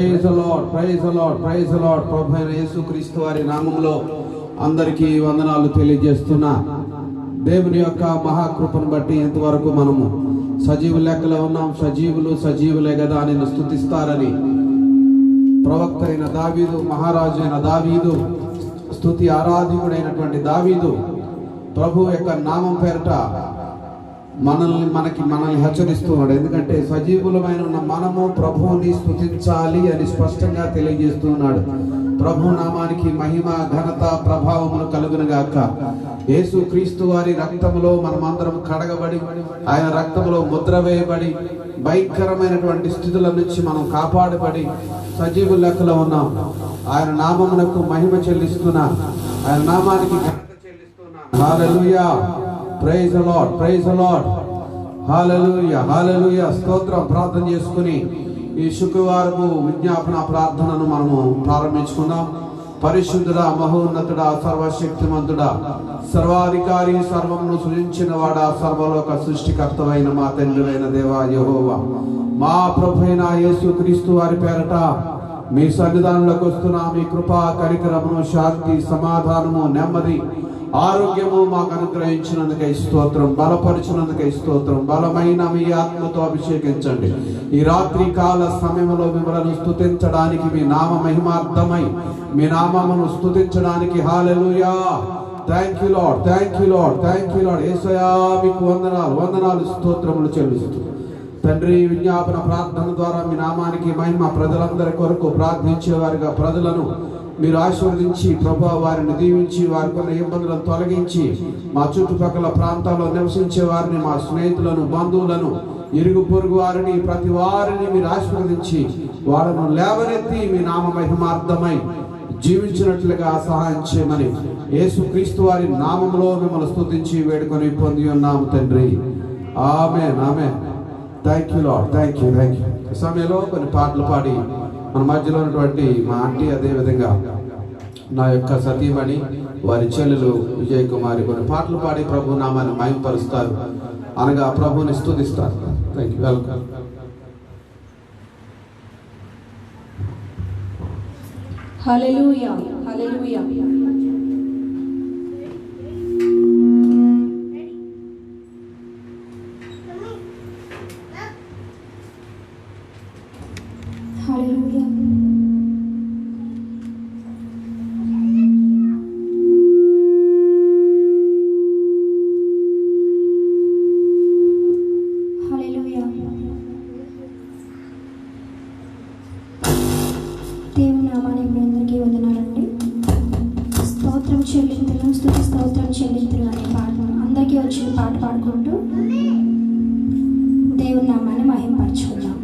Praise the lord, praise the lord, praise the lord. ప్రభు అయిన యేసుక్రీస్తు వారి నామములో అందరికీ వందనాలు తెలియజేస్తున్నా. దేవుని యొక్క మహాకృపను బట్టి ఇంతవరకు మనము సజీవ లెక్కలో ఉన్నాం. సజీవులు సజీవులే కదా అని స్తుతిస్తారని ప్రవక్త అయిన దావీదు, మహారాజు అయిన దావీదు, స్తుతి ఆరాధికుడైనటువంటి దావీదు ప్రభు యొక్క నామం పేరట మనల్ని హెచ్చరిస్తున్నాడు. ఎందుకంటే సజీవులమైన ఉన్న మనము ప్రభువుని స్తుతించాలి అని స్పష్టంగా తెలియజేస్తున్నాడు. ప్రభు నామానికి మహిమ, ఘనత, ప్రభావములు కలుగును గాక. యేసు క్రీస్తు వారి రక్తములో మనమందరం కడగబడి, ఆయన రక్తములో ముద్ర వేయబడి, భయంకరమైనటువంటి స్థితుల నుంచి మనం కాపాడబడి సజీవు లెక్కలో ఉన్నాం. ఆయన నామమునకు మహిమ చెల్లిస్తున్నా, ఆయన నామానికి ఘనత చెల్లిస్తున్నా. హల్లెలూయా, praise the lord, praise the lord. హల్లెలూయా, హల్లెలూయా. స్తోత్రం. ప్రార్థన చేసుకుని ఈ శుక్రవారము విజ్ఞాపన ప్రార్థనను మనము ప్రారంభించుకుందాం. పరిశుద్ధుడా, మహోన్నతుడా, సర్వశక్తిమంతుడా, సర్వాధికారి, సర్వమును సృజించిన వాడా, సర్వలోక సృష్టికర్తవైన మా తండ్రివైన దేవా యెహోవా, మా ప్రభువైన యేసుక్రీస్తు వారి పేరట మీ సన్నిధానంలోకి వస్తున్నా. మీ కృపా, కనికరమును, శాంతి, సమాధానము, నెమ్మది, ఆరోగ్యము మాకు అనుగ్రహించినందుకై స్తోత్రం. బలపరిచినందుకై స్తోత్రం. బలమైన మీ ఆత్మతో అభిషేకించండి. ఈ రాత్రి కాల సమయంలో మిమ్మల్ని స్తుతించడానికి, మీ నామ మహిమార్థమై మీ నామమును స్తుతించడానికి. హల్లెలూయా. Thank you lord, thank you lord, thank you lord. యేసయ్యా మీకు వందనాలు, వందనాలు, స్తోత్రములు చెల్లిస్తూ తండ్రి, విజ్ఞాపన ప్రార్థన ద్వారా మీ నామానికి మహిమ. ప్రజలందరి కొరకు ప్రార్థించేవారిగా ప్రజలను మీరు ఆశీర్వదించి ప్రభువా వారిని దీవించి, వారికి ఉన్న ఇబ్బందులను తొలగించి, మా చుట్టుపక్కల ప్రాంతాల్లో నివసించే వారిని, మా స్నేహితులను, బంధువులను, ఇరుగు పొరుగు వారిని, ప్రతి వారిని మీరు ఆశీర్వదించి వారిని లేవనెత్తి మీ నామ మహిమార్థమై జీవించినట్లుగా సహాయం చేయమని యేసుక్రీస్తు వారి నామములో మిమ్మల్ని స్తుతించి వేడుకొని పొంది ఉన్నాము తండ్రి. ఆమేన్, ఆమేన్. Thank you lord, thank you, thank you. ఈ సమయంలో కొన్ని పాటలు పాడి మన మధ్యలో ఉన్నటువంటి మా ఆంటీ, అదేవిధంగా నా యొక్క సతీమణి, వారి చెల్లెలు విజయ్ కుమారి కొన్ని పాటలు పాడి ప్రభు నామాన్ని మహిమపరుస్తారు, అనగా ప్రభుని స్తుతిస్తారు. Thank you. వెల్కమ్. హల్లెలూయా, హల్లెలూయా. దేవుని నామానికి మీ అందరికీ వందనాలండి. స్తోత్రం చెల్లింతులు, స్తుతి స్తోత్రం చెల్లింతులు అనే పాట అందరికీ వచ్చిన పాట పాడుకుంటూ దేవుని నామాన్ని మహిమపరచుకుందాం.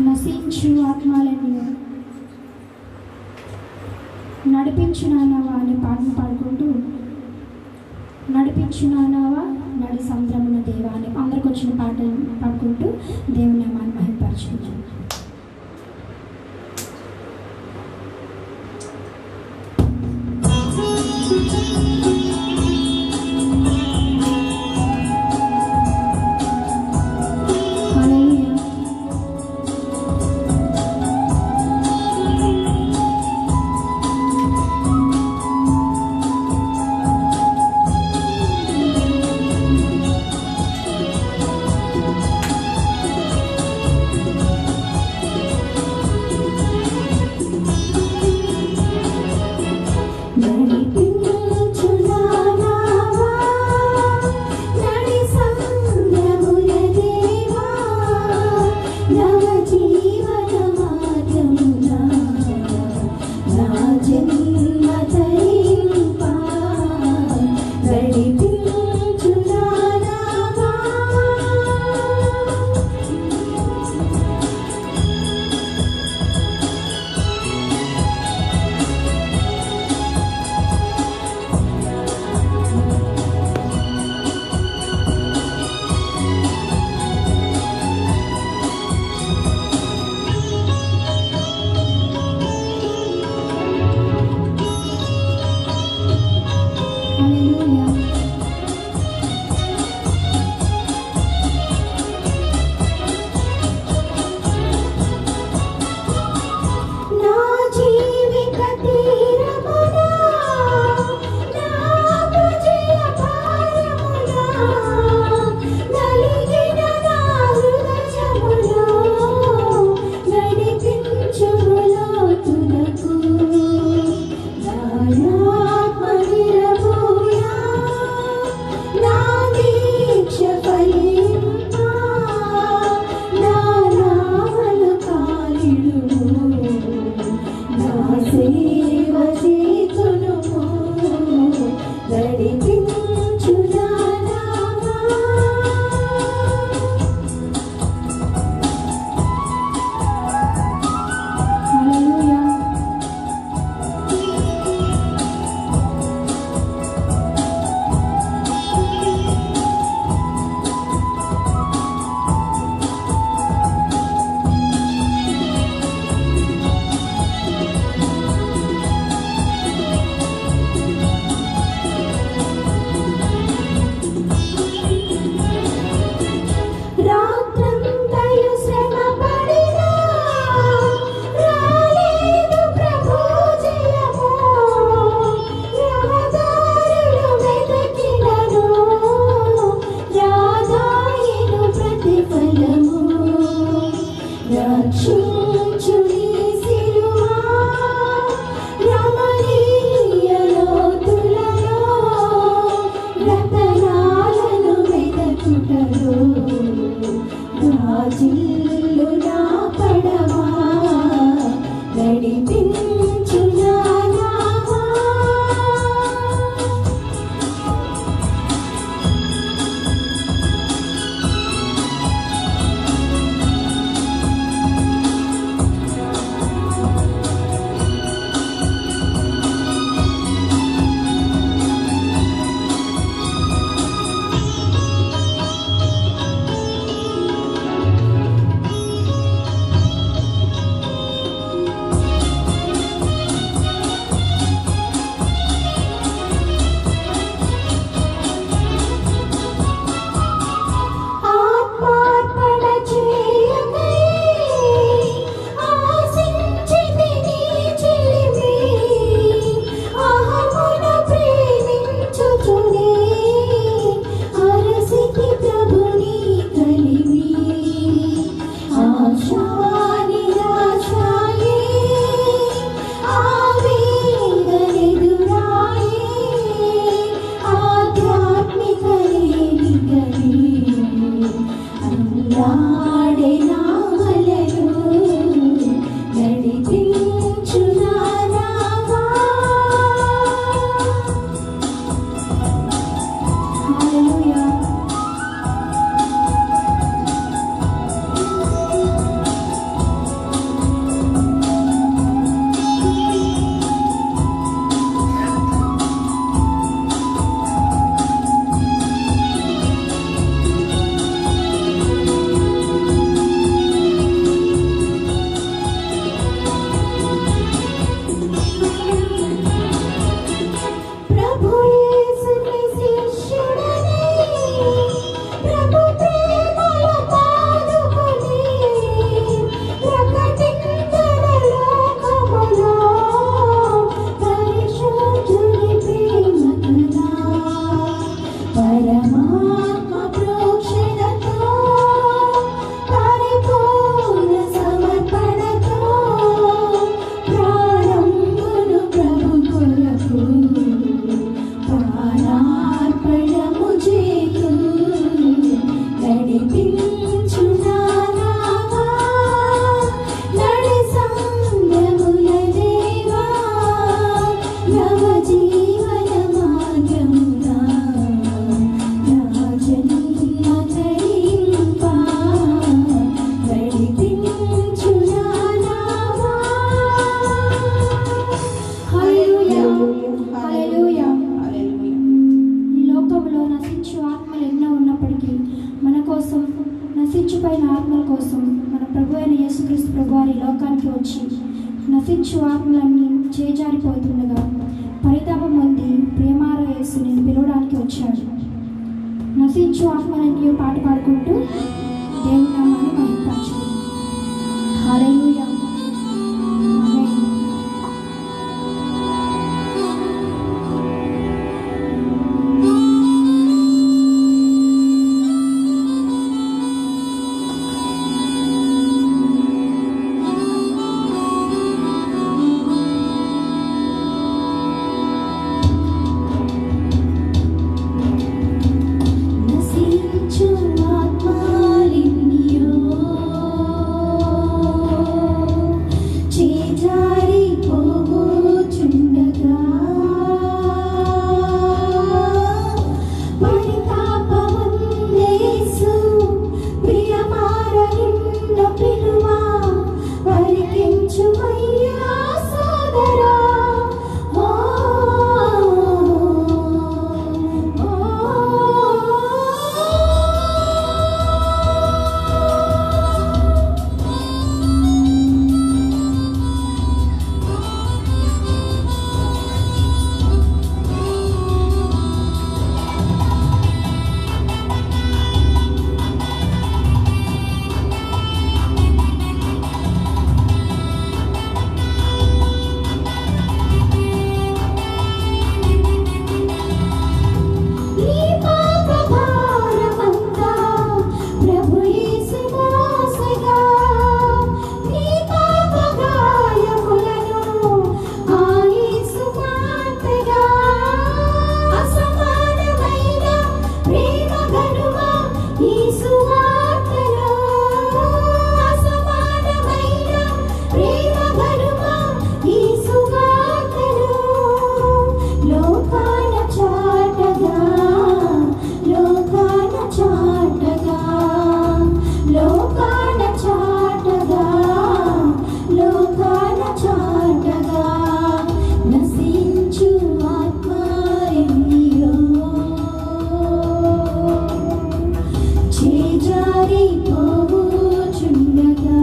నశించు ఆత్మలను నడిపించునానవా అనే పాటను పాడుకుంటూ నడిపించునానవా నడి సముద్రమున దేవా అని అందరికి వచ్చిన పాటను పాడుకుంటూ దేవుని నామాన్ని మహిమపరచుకుంటాం. నశించిపోయిన ఆత్మల కోసం మన ప్రభు అయిన యేసుక్రీస్తు ప్రభువారి లోకానికి వచ్చి నశించు ఆత్మలన్నీ చేజారిపోతుండగా పరితాపం పొంది ప్రేమార యేసుని పిలవడానికి వచ్చాడు. నశించు ఆత్మలన్నీ పాట పాడుకుంటూ దేవుని నామాన్ని మహిమపరచుదాం. హల్లెలూయా. నశించు ఆత్మలిన్నియో చాటగా నశించు ఆత్మరెన్నియో చేజారిపోవుచుండగా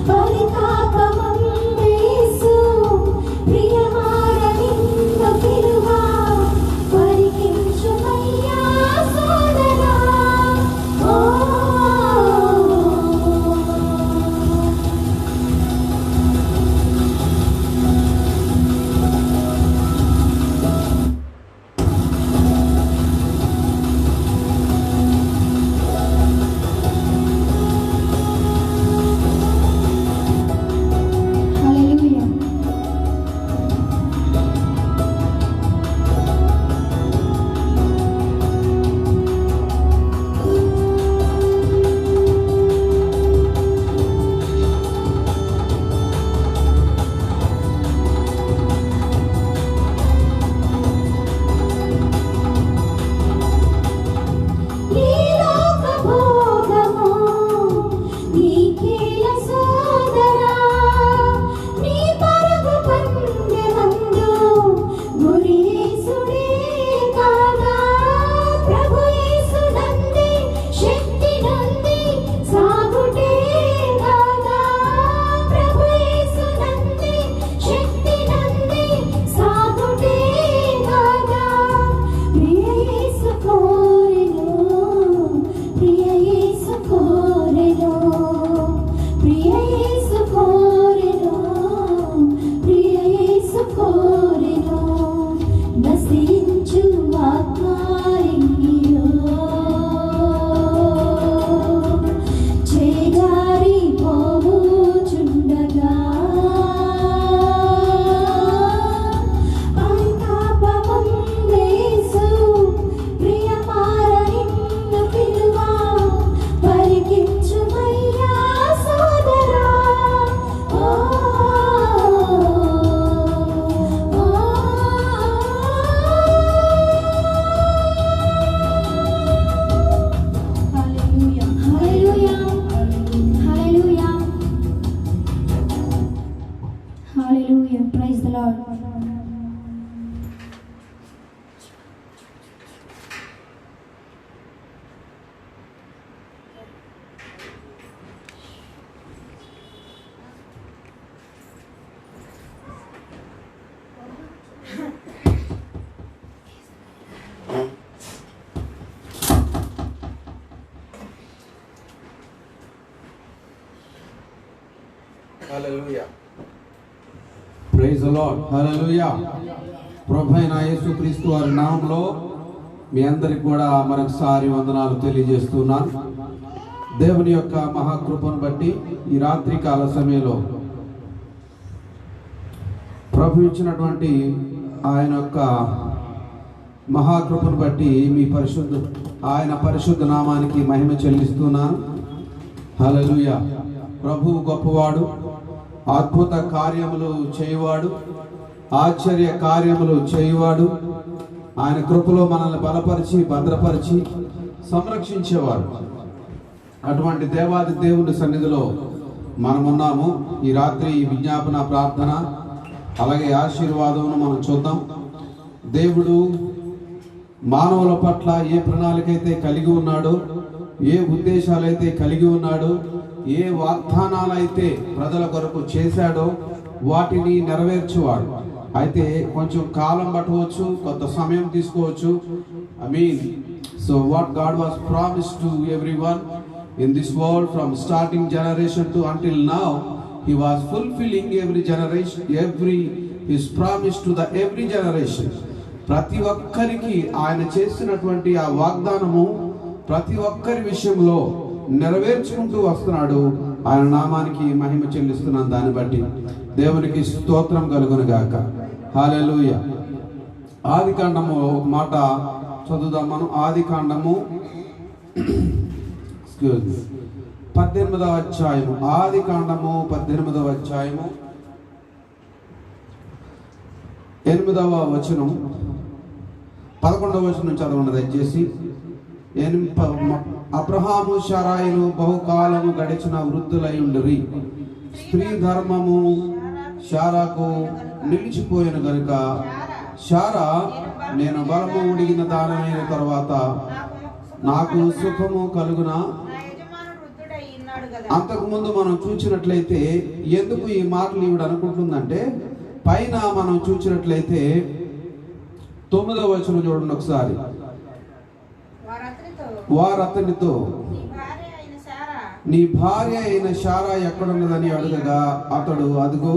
పరితాపమందేసు ప్రియమార నిన్ను పిలువా పరికించుమయ్యా సోదరా ఓ హల్లెలూయా. ఈ లోక భోగము నీకేల సోదరా నీ పరుగు పందెమందు గురి యేసుడే కాగా ప్రభు యేసునందే శక్తి నంది సాగుటే కాగా ప్రభు యేసునందే శక్తి నంది సాగుటే కాగా ప్రియ యేసు కోరెను ప్రియ యేసు కోరెను ప్రియ యేసు కోరెను ప్రియ యేసు కోరెను నశించు ఆత్మరెన్నియో చేజారిపోవుచుండగా పరితాపమందేసు ప్రియమార నిన్ను పిలువా పరికించుమయ్యా సోదరా ఓ హల్లెలూయా హల్లెలూయా హల్లెలూయా హల్లెలూయా ప్రైజ్ ది లార్డ్. హల్లెలూయా. Praise the lord. హల్లెలూయా. ప్రభువైన యేసుక్రీస్తు వారి నామములో మీ అందరికి కూడా మరొకసారి వందనాలు తెలియజేస్తున్నాను. దేవుని యొక్క మహాకృపను బట్టి ఈ రాత్రి కాల సమయంలో ప్రభు ఇచ్చినటువంటి ఆయన యొక్క మహాకృపను బట్టి ఆయన పరిశుద్ధ నామానికి మహిమ చెల్లిస్తున్నాను. హల్లెలూయా. ప్రభువు గొప్పవాడు, అద్భుత కార్యములు చేయువాడు, ఆశ్చర్య కార్యములు చేయువాడు. ఆయన కృపలో మనల్ని బలపరిచి భద్రపరిచి సంరక్షించేవాడు. అటువంటి దేవాది దేవుని సన్నిధిలో మనమున్నాము. ఈ రాత్రి విజ్ఞాపన ప్రార్థన అలాగే ఆశీర్వాదమును మనం చూద్దాం. దేవుడు మానవుల పట్ల ఏ ప్రణాళికైతే కలిగి ఉన్నాడో, ఏ ఉద్దేశాలైతే కలిగి ఉన్నాడో, ఏ వాగ్దానాలైతే ప్రజల కొరకు చేశాడో వాటిని నెరవేర్చువాడు. అయితే కొంచెం కాలం పట్టవచ్చు, కొంత సమయం తీసుకోవచ్చు. So what God was promised to everyone in this world from starting generation to until now, he was fulfilling his promise to the every generation. ప్రతి ఒక్కరికి ఆయన చేసినటువంటి ఆ వాగ్దానము ప్రతి ఒక్కరి విషయంలో నెరవేర్చుకుంటూ వస్తున్నాడు. ఆయన నామానికి మహిమ చెల్లిస్తున్నాను. దాన్ని బట్టి దేవునికి స్తోత్రం కలుగును గాక. హల్లెలూయా. ఆదికాండము ఒక మాట చదువుదాం మనం. ఆదికాండము 18వ అధ్యాయము. ఆదికాండము 18వ అధ్యాయము 8వ వచనం 11వ వచనం చదవండి దయచేసి. అబ్రహాము శారాయిలు బహుకాలము గడిచిన వృద్ధులై ఉండిరి. స్త్రీ ధర్మము శారాకు నిలిచిపోయిన గనుక శారా, నేను బలము ఉడిగిన దానమైన తర్వాత నాకు సుఖము కలుగునా. అంతకుముందు మనం చూసినట్లయితే ఎందుకు ఈ మాటలు ఈవిడ అనుకుంటుందంటే, పైన మనం చూసినట్లయితే 9వ వచనం చూడండి ఒకసారి. వారు అతనితో నీ భార్య అయిన శారా ఎక్కడున్నదని అడగగా అతడు అదిగో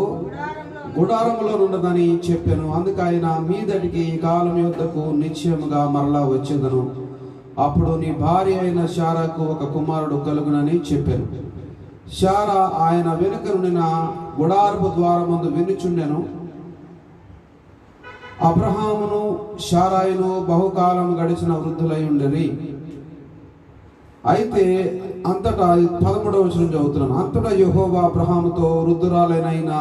గుడారములో ఉన్నదని చెప్పాను. అందుకు ఆయన మీదటికి కాలం యొద్దకు నిశ్చయముగా మరలా వచ్చేదను. అప్పుడు నీ భార్య అయిన శారాకు ఒక కుమారుడు కలుగునని చెప్పాను. శారా ఆయన వెనుక నుండిన గుడారపు ద్వారమందు వినుచుండెను. అబ్రహామును శారాయును బహుకాలం గడిచిన వృద్ధులై ఉండేది. అయితే అంతటా 13వ వచనం చదువుతున్నాను. అంతటా యెహోవా అబ్రహాముతో, వృద్ధురాలైన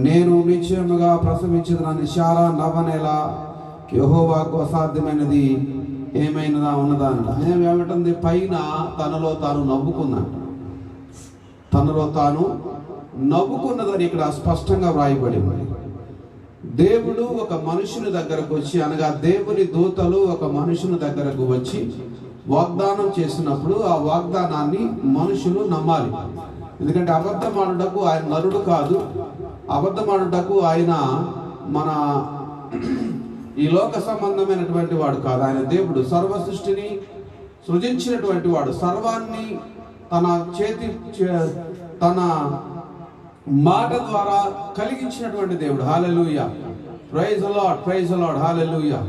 నేను నిశ్చయముగా ప్రసవించదనని శారా నవ్వనేలా, యెహోవాకు అసాధ్యమైనది ఏమైనా ఉన్నదా అన్నాడు. ఆయన ఏమిటంది, పైన తనలో తాను నవ్వుకున్నాడు. తనలో తాను నవ్వుకున్నదని ఇక్కడ స్పష్టంగా వ్రాయబడింది. దేవుడు ఒక మనుషుని దగ్గరకు వచ్చి, అనగా దేవుని దూతలు ఒక మనుషుని దగ్గరకు వచ్చి వాగ్దానం చేసినప్పుడు ఆ వాగ్దానాన్ని మనుషులు నమ్మాలి. ఎందుకంటే అబద్ధమాడుటకు ఆయన నరుడు కాదు. అబద్ధమాడుటకు ఆయన మన ఈ లోక సంబంధమైనటువంటి వాడు కాదు. ఆయన దేవుడు, సర్వ సృష్టిని సృజించినటువంటి వాడు, సర్వాన్ని తన మాట ద్వారా కలిగించినటువంటి దేవుడు. హల్లెలూయా, praise the lord, praise the lord, హల్లెలూయా.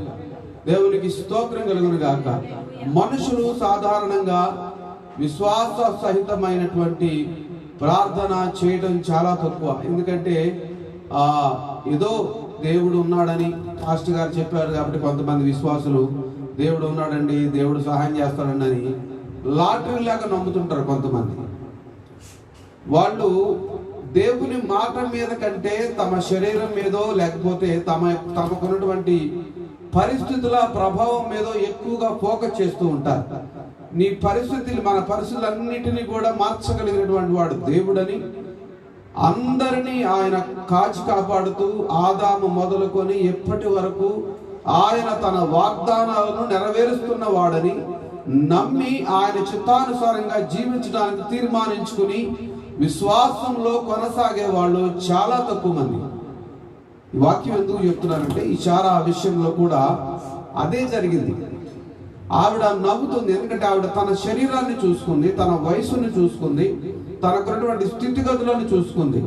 దేవునికి స్తోత్రం కలుగును గాక. మనుషులు సాధారణంగా విశ్వాస సహితమైనటువంటి ప్రార్థన చేయడం చాలా తక్కువ. ఎందుకంటే ఏదో దేవుడు ఉన్నాడని పాస్టర్ గారు చెప్పారు కాబట్టి కొంతమంది విశ్వాసులు దేవుడు ఉన్నాడండి, దేవుడు సహాయం చేస్తాడండి అని లాటరీ లాగా నమ్ముతుంటారు. కొంతమంది వాళ్ళు దేవుని మాట మీద కంటే తమ శరీరం మీదో లేకపోతే తమకున్నటువంటి పరిస్థితుల ప్రభావం మీదో ఎక్కువగా ఫోకస్ చేస్తూ ఉంటారు. నీ పరిస్థితులు, మన పరిస్థితులన్నిటినీ కూడా మార్చగలిగినటువంటి వాడు దేవుడని, అందరినీ ఆయన కాచి కాపాడుతూ ఆదాము మొదలుకొని ఎప్పటి వరకు ఆయన తన వాగ్దానాలను నెరవేరుస్తున్న వాడని నమ్మి ఆయన చిత్తానుసారంగా జీవించడానికి తీర్మానించుకుని విశ్వాసంలో కొనసాగే వాళ్ళు చాలా తక్కువ మంది. ఈ వాక్యం ఎందుకు చెప్తున్నారంటే, ఈ శారా విషయంలో కూడా అదే జరిగింది. ఆవిడ నవ్వుతుంది. ఎందుకంటే ఆవిడ తన శరీరాన్ని చూసుకుంది, తన వయసుని చూసుకుంది, తనకున్నటువంటి స్థితిగతులను చూసుకుంది.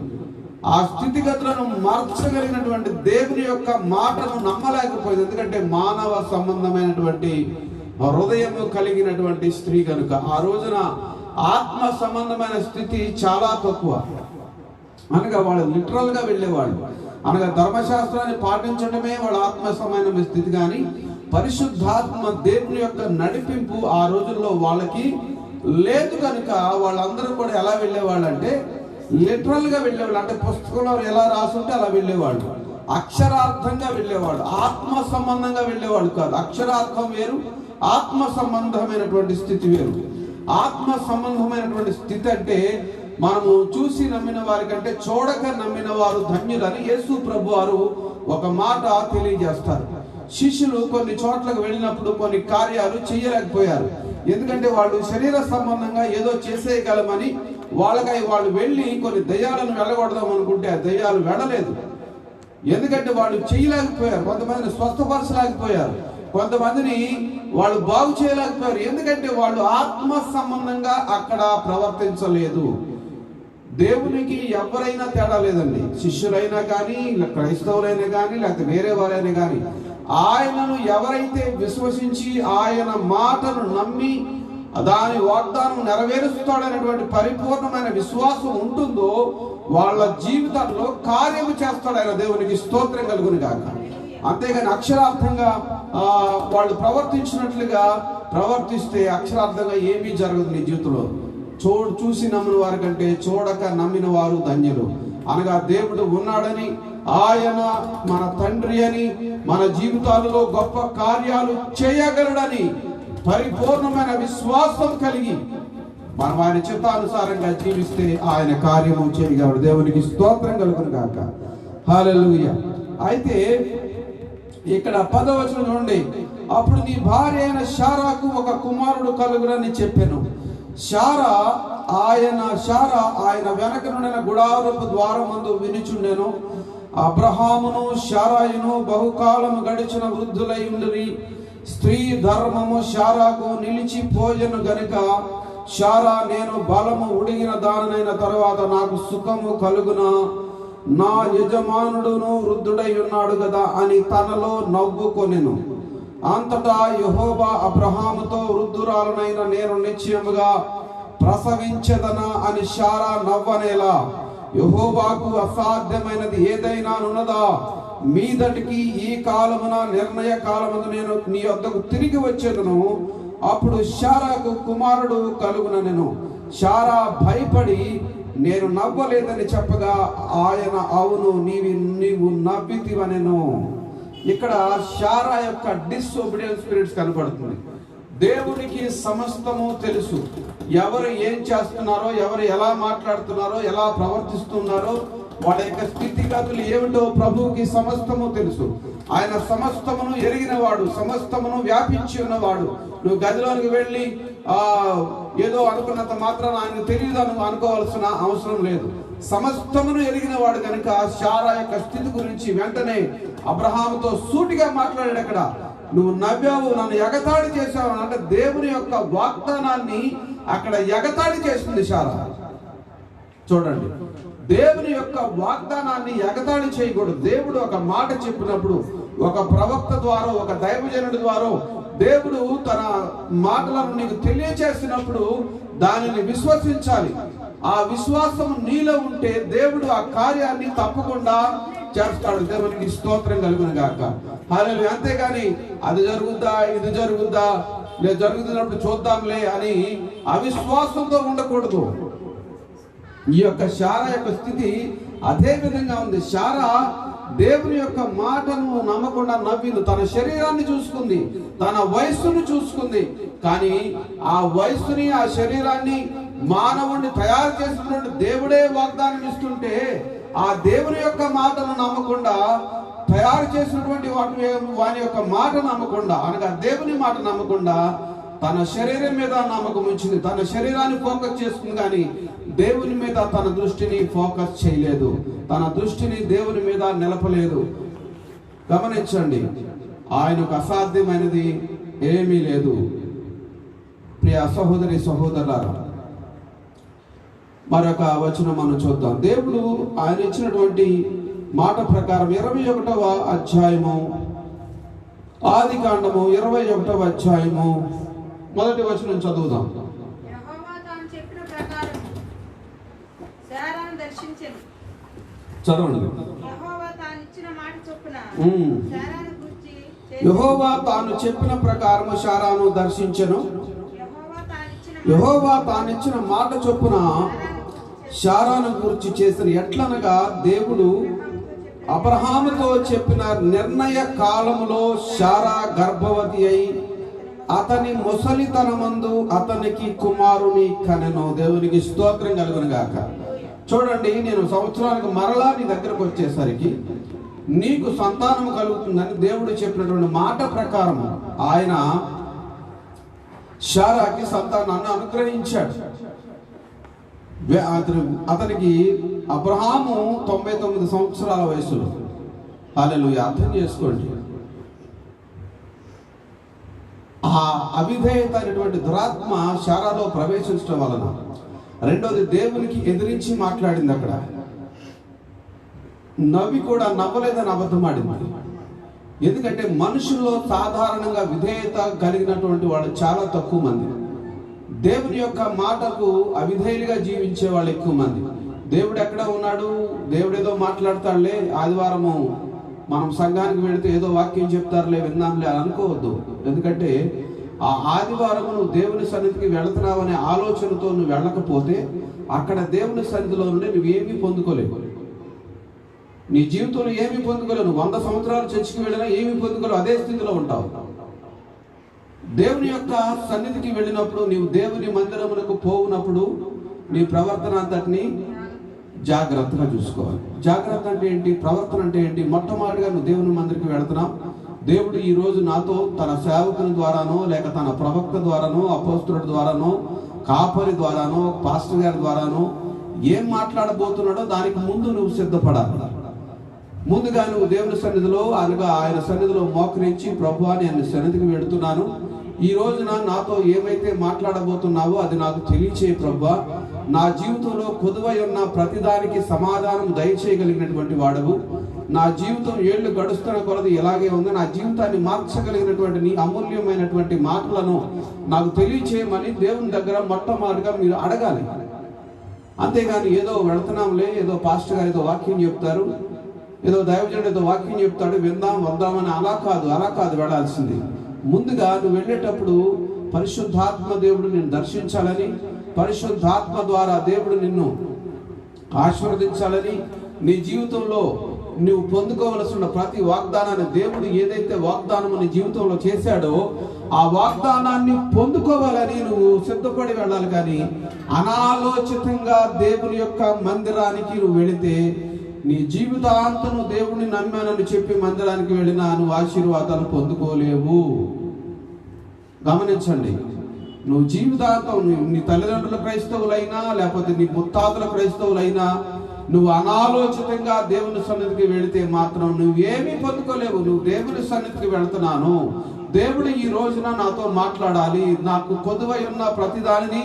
ఆ స్థితిగతులను మార్చగలిగినటువంటి దేవుని యొక్క మాటను నమ్మలేకపోయింది. ఎందుకంటే మానవ సంబంధమైనటువంటి హృదయము కలిగినటువంటి స్త్రీ కనుక ఆ రోజున ఆత్మ సంబంధమైన స్థితి చాలా తక్కువ. అనగా వాళ్ళు లిటరల్ గా వెళ్ళేవాళ్ళు, అనగా ధర్మశాస్త్రాన్ని పాటించడమే వాళ్ళ ఆత్మ సంబంధమైన స్థితి. కానీ పరిశుద్ధాత్మ దేవుని యొక్క నడిపింపు ఆ రోజుల్లో వాళ్ళకి లేదు కనుక వాళ్ళందరూ కూడా ఎలా వెళ్ళేవాళ్ళు అంటే లిటరల్ గా వెళ్ళేవాళ్ళు. అంటే పుస్తకంలో ఎలా రాసుంటే అలా వెళ్ళేవాళ్ళు, అక్షరార్థంగా వెళ్ళేవాడు, ఆత్మ సంబంధంగా వెళ్ళేవాడు కాదు. అక్షరార్థం వేరు, ఆత్మ సంబంధమైనటువంటి స్థితి వేరు. ఆత్మ సంబంధమైనటువంటి స్థితి అంటే మనము చూసి నమ్మిన వారి కంటే చూడక నమ్మిన వారు ధన్యులని యేసు ప్రభు వారు ఒక మాట తెలియజేస్తారు. శిష్యులు కొన్ని చోట్లకు వెళ్ళినప్పుడు కొన్ని కార్యాలు చేయలేకపోయారు. ఎందుకంటే వాళ్ళు శరీర సంబంధంగా ఏదో చేసేయగలమని వాళ్ళు వెళ్ళి కొన్ని దయ్యాలను వెళ్ళగొడదాం అనుకుంటే ఆ దయ్యాలు వెళ్ళలేదు. ఎందుకంటే వాళ్ళు చేయలేకపోయారు. కొంతమందిని స్వస్థపరచలేకపోయారు, కొంతమందిని వాళ్ళు బాగు చేయలేకపోయారు. ఎందుకంటే వాళ్ళు ఆత్మ సంబంధంగా అక్కడ ప్రవర్తించలేదు. దేవునికి ఎవరైనా తేడా లేదండి. శిష్యులైనా కానీ, క్రైస్తవులైనా కానీ, లేకపోతే వేరే వారైనా కానీ, ఆయనను ఎవరైతే విశ్వసించి ఆయన మాటను నమ్మి దాని వాగ్దానం నెరవేరుస్తాడనేటువంటి పరిపూర్ణమైన విశ్వాసం ఉంటుందో వాళ్ళ జీవితంలో కార్యము చేస్తాడు ఆయన. దేవునికి స్తోత్రం కలుగును గాక. అంతేగాని అక్షరార్థంగా వాళ్ళు ప్రవర్తించినట్లుగా ప్రవర్తిస్తే అక్షరార్థంగా ఏమీ జరగదు నీ జీవితంలో. చూసి నమ్మిన వారి కంటే చూడక నమ్మిన వారు ధన్యులు. అనగా దేవుడు ఉన్నాడని, ఆయన మన తండ్రి అని, మన జీవితాలలో గొప్ప కార్యాలు చేయగలడని పరిపూర్ణమైన విశ్వాసం కలిగి మనం ఆయన చిత్తానుసారంగా జీవిస్తే ఆయన కార్యము చేయగలడు. దేవునికి స్తోత్రం కలుగును గాక. హల్లెలూయా. అయితే ఇక్కడ 10వ వచనం నుండి, అప్పుడు నీ భార్య అయిన శారాకు ఒక కుమారుడు కలుగునని చెప్పెను. శారా ఆయన వెనక నుండిన గుడారపు ద్వారమందు వినుచుండెను. అబ్రహామును శారాయును బహుకాలము గడిచిన వృద్ధులై ఉండిరి. స్త్రీ ధర్మము శారాకు నిలిచిపోయెను గనుక శారా, నేను బలము ఉడిగిన దానినైన తరువాత నాకు సుఖము కలుగునా, నా యజమానుడును వృద్ధుడై ఉన్నాడు కదా అని తనలో నవ్వుకొనెను. అంతటా యెహోవా అబ్రహాముతో, వృద్ధురాలనైన నేను నిశ్చయముగా ప్రసవించెదనా అని శారా నవ్వనేలా, యెహోవాకు అసాధ్యమైనది ఏదైనా ఉన్నదా? మీదటికి ఈ కాలమున నిర్ణయ కాలమున నేను నీ వద్దకు తిరిగి వచ్చేదను. అప్పుడు శారాకు కుమారుడు కలుగుననెను. శారా భయపడి నేను నవ్వలేదని చెప్పగా ఆయన, అవును నీవు నవ్వితివనెను. ఇక్కడ శారా యొక్క డిసొబీడియన్స్ స్పిరిట్స్ కనపడుతుంది. దేవునికి సమస్తము తెలుసు. ఎవరు ఏం చేస్తున్నారో, ఎవరు ఎలా మాట్లాడుతున్నారో, ఎలా ప్రవర్తిస్తున్నారో, వాళ్ళ యొక్క స్థితిగతులు ఏమిటో ప్రభువుకి సమస్తము తెలుసు. ఆయన సమస్తమును ఎరిగినవాడు, సమస్తమును వ్యాపించి ఉన్నవాడు. నువ్వు గదిలోనికి వెళ్ళి ఏదో అనుకున్నంత మాత్రాన ఆయనకు తెలియదు అనుకోవాల్సిన అవసరం లేదు. సమస్తమును ఎరిగినవాడు కనుక శారా యొక్క స్థితి గురించి వెంటనే అబ్రహాముతో సూటిగా మాట్లాడాడు. అక్కడ నువ్వు నవ్వావు, నన్ను ఎగతాళి చేశావు అంటే దేవుని యొక్క వాగ్దానాన్ని అక్కడ ఎగతాళి చేస్తుంది శారా. చూడండి, దేవుని యొక్క వాగ్దానాన్ని ఎగతాళి చేయకూడదు. దేవుడు ఒక మాట చెప్పినప్పుడు, ఒక ప్రవక్త ద్వారా, ఒక దైవజనుడి ద్వారా దేవుడు తన మాటలను నీకు తెలియచేసినప్పుడు దానిని విశ్వసించాలి. ఆ విశ్వాసం నీలో ఉంటే దేవుడు ఆ కార్యాన్ని తప్పకుండా చేస్తాడు. దేవునికి స్తోత్రం కలుగును గాక. హల్లెలూయా. అంతేగాని అది జరుగుద్దా, ఇది జరుగుద్దా, లేదు జరుగుతున్నప్పుడు చూద్దాంలే అని అవిశ్వాసంతో ఉండకూడదు. ఈ యొక్క శారా యొక్క స్థితి అదే విధంగా ఉంది. శారా దేవుని యొక్క మాటను నమ్మకుండా నవ్వింది. తన శరీరాన్ని చూసుకుంది, తన వయస్సును చూసుకుంది. కానీ ఆ వయస్సుని, ఆ శరీరాన్ని మానవుడిని తయారు చేసినటువంటి దేవుడే వాగ్దానం ఇస్తుంటే ఆ దేవుని యొక్క మాటను నమ్మకుండా, తయారు చేసినటువంటి వాని యొక్క మాట నమ్మకుండా, అనగా దేవుని మాట నమ్మకుండా తన శరీరం మీద నమ్మకం ఉంచింది. తన శరీరాన్ని ఫోకస్ చేసుకుంది, కానీ దేవుని మీద తన దృష్టిని ఫోకస్ చేయలేదు. తన దృష్టిని దేవుని మీద నిలపలేదు. గమనించండి, ఆయనకు అసాధ్యమైనది ఏమీ లేదు. ప్రియ సహోదరి సహోదరులారా, మరొక వచనం మనం చూద్దాం. దేవుడు ఆయన ఇచ్చినటువంటి మాట ప్రకారం 21వ అధ్యాయము, ఆదికాండము 21వ అధ్యాయము మొదటి వచనం చదువుదాం. చదవండి. యెహోవా తాను చెప్పిన ప్రకారము శారాను దర్శించెను. యెహోవా తానిచ్చిన మాట చొప్పున శారాను గురించి చేసిన ఎట్లనగా, దేవుడు అబ్రహాముతో చెప్పిన నిర్ణయ కాలములో శారా గర్భవతి అయి అతని ముసలితనమందు అతనికి కుమారుని కనెను. దేవునికి స్తోత్రం కలుగును గాక. చూడండి, నేను సంవత్సరానికి మరలా నీ దగ్గరకు వచ్చేసరికి నీకు సంతానం కలుగుతుందని దేవుడు చెప్పినటువంటి మాట ప్రకారం ఆయన శారాకి సంతానాన్ని అనుగ్రహించాడు. అతనికి అబ్రహాము 99 సంవత్సరాల వయసులో. హల్లెలూయా. అర్థం చేసుకోండి, ఆ అవిధేయత అనేటువంటి దురాత్మ శారాలో ప్రవేశించడం వలన, రెండోది దేవునికి ఎదిరించి మాట్లాడింది. అక్కడ నవ్వి కూడా నవ్వలేదని అబద్ధమాడింది. ఎందుకంటే మనుషుల్లో సాధారణంగా విధేయత కలిగినటువంటి వాళ్ళు చాలా తక్కువ మంది. దేవుని యొక్క మాటకు అవిధేయులుగా జీవించే వాళ్ళు ఎక్కువ మంది. దేవుడు ఎక్కడ ఉన్నాడు, దేవుడు ఏదో మాట్లాడతాడులే, ఆదివారము మనం సంఘానికి వెళితే ఏదో వాక్యం చెప్తారులే, విందాంలే అని అనుకోవద్దు. ఎందుకంటే ఆ ఆదివారం నువ్వు దేవుని సన్నిధికి వెళుతున్నావు అనే ఆలోచనతో నువ్వు వెళ్ళకపోతే అక్కడ దేవుని సన్నిధిలో నుండి నువ్వేమీ పొందుకోలేవు. నీ జీవితంలో ఏమీ పొందుకోలేవు. నువ్వు 100 సంవత్సరాలు చర్చికి వెళ్ళినా ఏమీ పొందుకోలేవు, అదే స్థితిలో ఉంటావు. దేవుని యొక్క సన్నిధికి వెళ్ళినప్పుడు, నీవు దేవుని మందిరమునకు పోవునప్పుడు నీ ప్రవర్తన అంతటిని జాగ్రత్తగా చూసుకోవాలి. జాగ్రత్త అంటే ఏంటి? ప్రవర్తన అంటే ఏంటి? మొట్టమొదటిగా నువ్వు దేవుని మందిరికి వెళుతున్నావు. దేవుడు ఈ రోజు నాతో తన సేవకుని ద్వారానో, లేక తన ప్రవక్త ద్వారానో, అపోస్తలుడి ద్వారానో, కాపరి ద్వారానో, పాస్టర్ గారి ద్వారానో ఏం మాట్లాడబోతున్నాడో దానికి ముందు నువ్వు సిద్ధపడాలి. ముందుగా నువ్వు దేవుని సన్నిధిలో ఆయన సన్నిధిలో మోకరించి, ప్రభువా నేను సన్నిధికి వెళుతున్నాను, ఈ రోజున నాతో ఏమైతే మాట్లాడబోతున్నావో అది నాకు తెలియచేయి ప్రభువా. నా జీవితంలో కొదువై ఉన్న ప్రతిదానికి సమాధానం దయచేయగలిగినటువంటి వాడవు. నా జీవితం ఏళ్ళు గడుస్తున్న కొలది ఎలాగే ఉంది, నా జీవితాన్ని మార్చగలిగినటువంటి నీ అమూల్యమైనటువంటి మాటలను నాకు తెలియచేయమని దేవుని దగ్గర మొట్టమొదటిగా మీరు అడగాలి. అంతేగాని ఏదో వెళుతున్నాంలే, ఏదో పాస్టర్ గారు ఏదో వాక్యం చెప్తారు, ఏదో దైవజనుడు ఏదో వాక్యం చెప్తాడు, విందాం వద్దామని అలా కాదు వెళ్ళాల్సింది. ముందుగా నువ్వు వెళ్ళేటప్పుడు పరిశుద్ధాత్మ దేవుడు నిన్ను దర్శించాలని, పరిశుద్ధాత్మ ద్వారా దేవుడు నిన్ను ఆశీర్వదించాలని, నీ జీవితంలో నువ్వు పొందుకోవలసిన ప్రతి వాగ్దానాన్ని, దేవుడు ఏదైతే వాగ్దానం నీ జీవితంలో చేశాడో ఆ వాగ్దానాన్ని పొందుకోవాలని నువ్వు సిద్ధపడి వెళ్ళాలి. కానీ అనాలోచితంగా దేవుని యొక్క మందిరానికి నువ్వు వెళితే నీ జీవితాంతం దేవుడిని నమ్మానని చెప్పి మందిరానికి వెళ్ళినా నువ్వు ఆశీర్వాదాలు పొందుకోలేవు. గమనించండి, నువ్వు జీవితాంతం నీ తల్లిదండ్రుల క్రైస్తవులైనా, లేకపోతే నీ ముత్తాతల క్రైస్తవులైనా, నువ్వు అనాలోచితంగా దేవుని సన్నిధికి వెళితే మాత్రం నువ్వేమీ పొందుకోలేవు. నువ్వు దేవుని సన్నిధికి వెళుతున్నాను, దేవుడు ఈ రోజున నాతో మాట్లాడాలి, నాకు కొదువై ఉన్న ప్రతిదానిని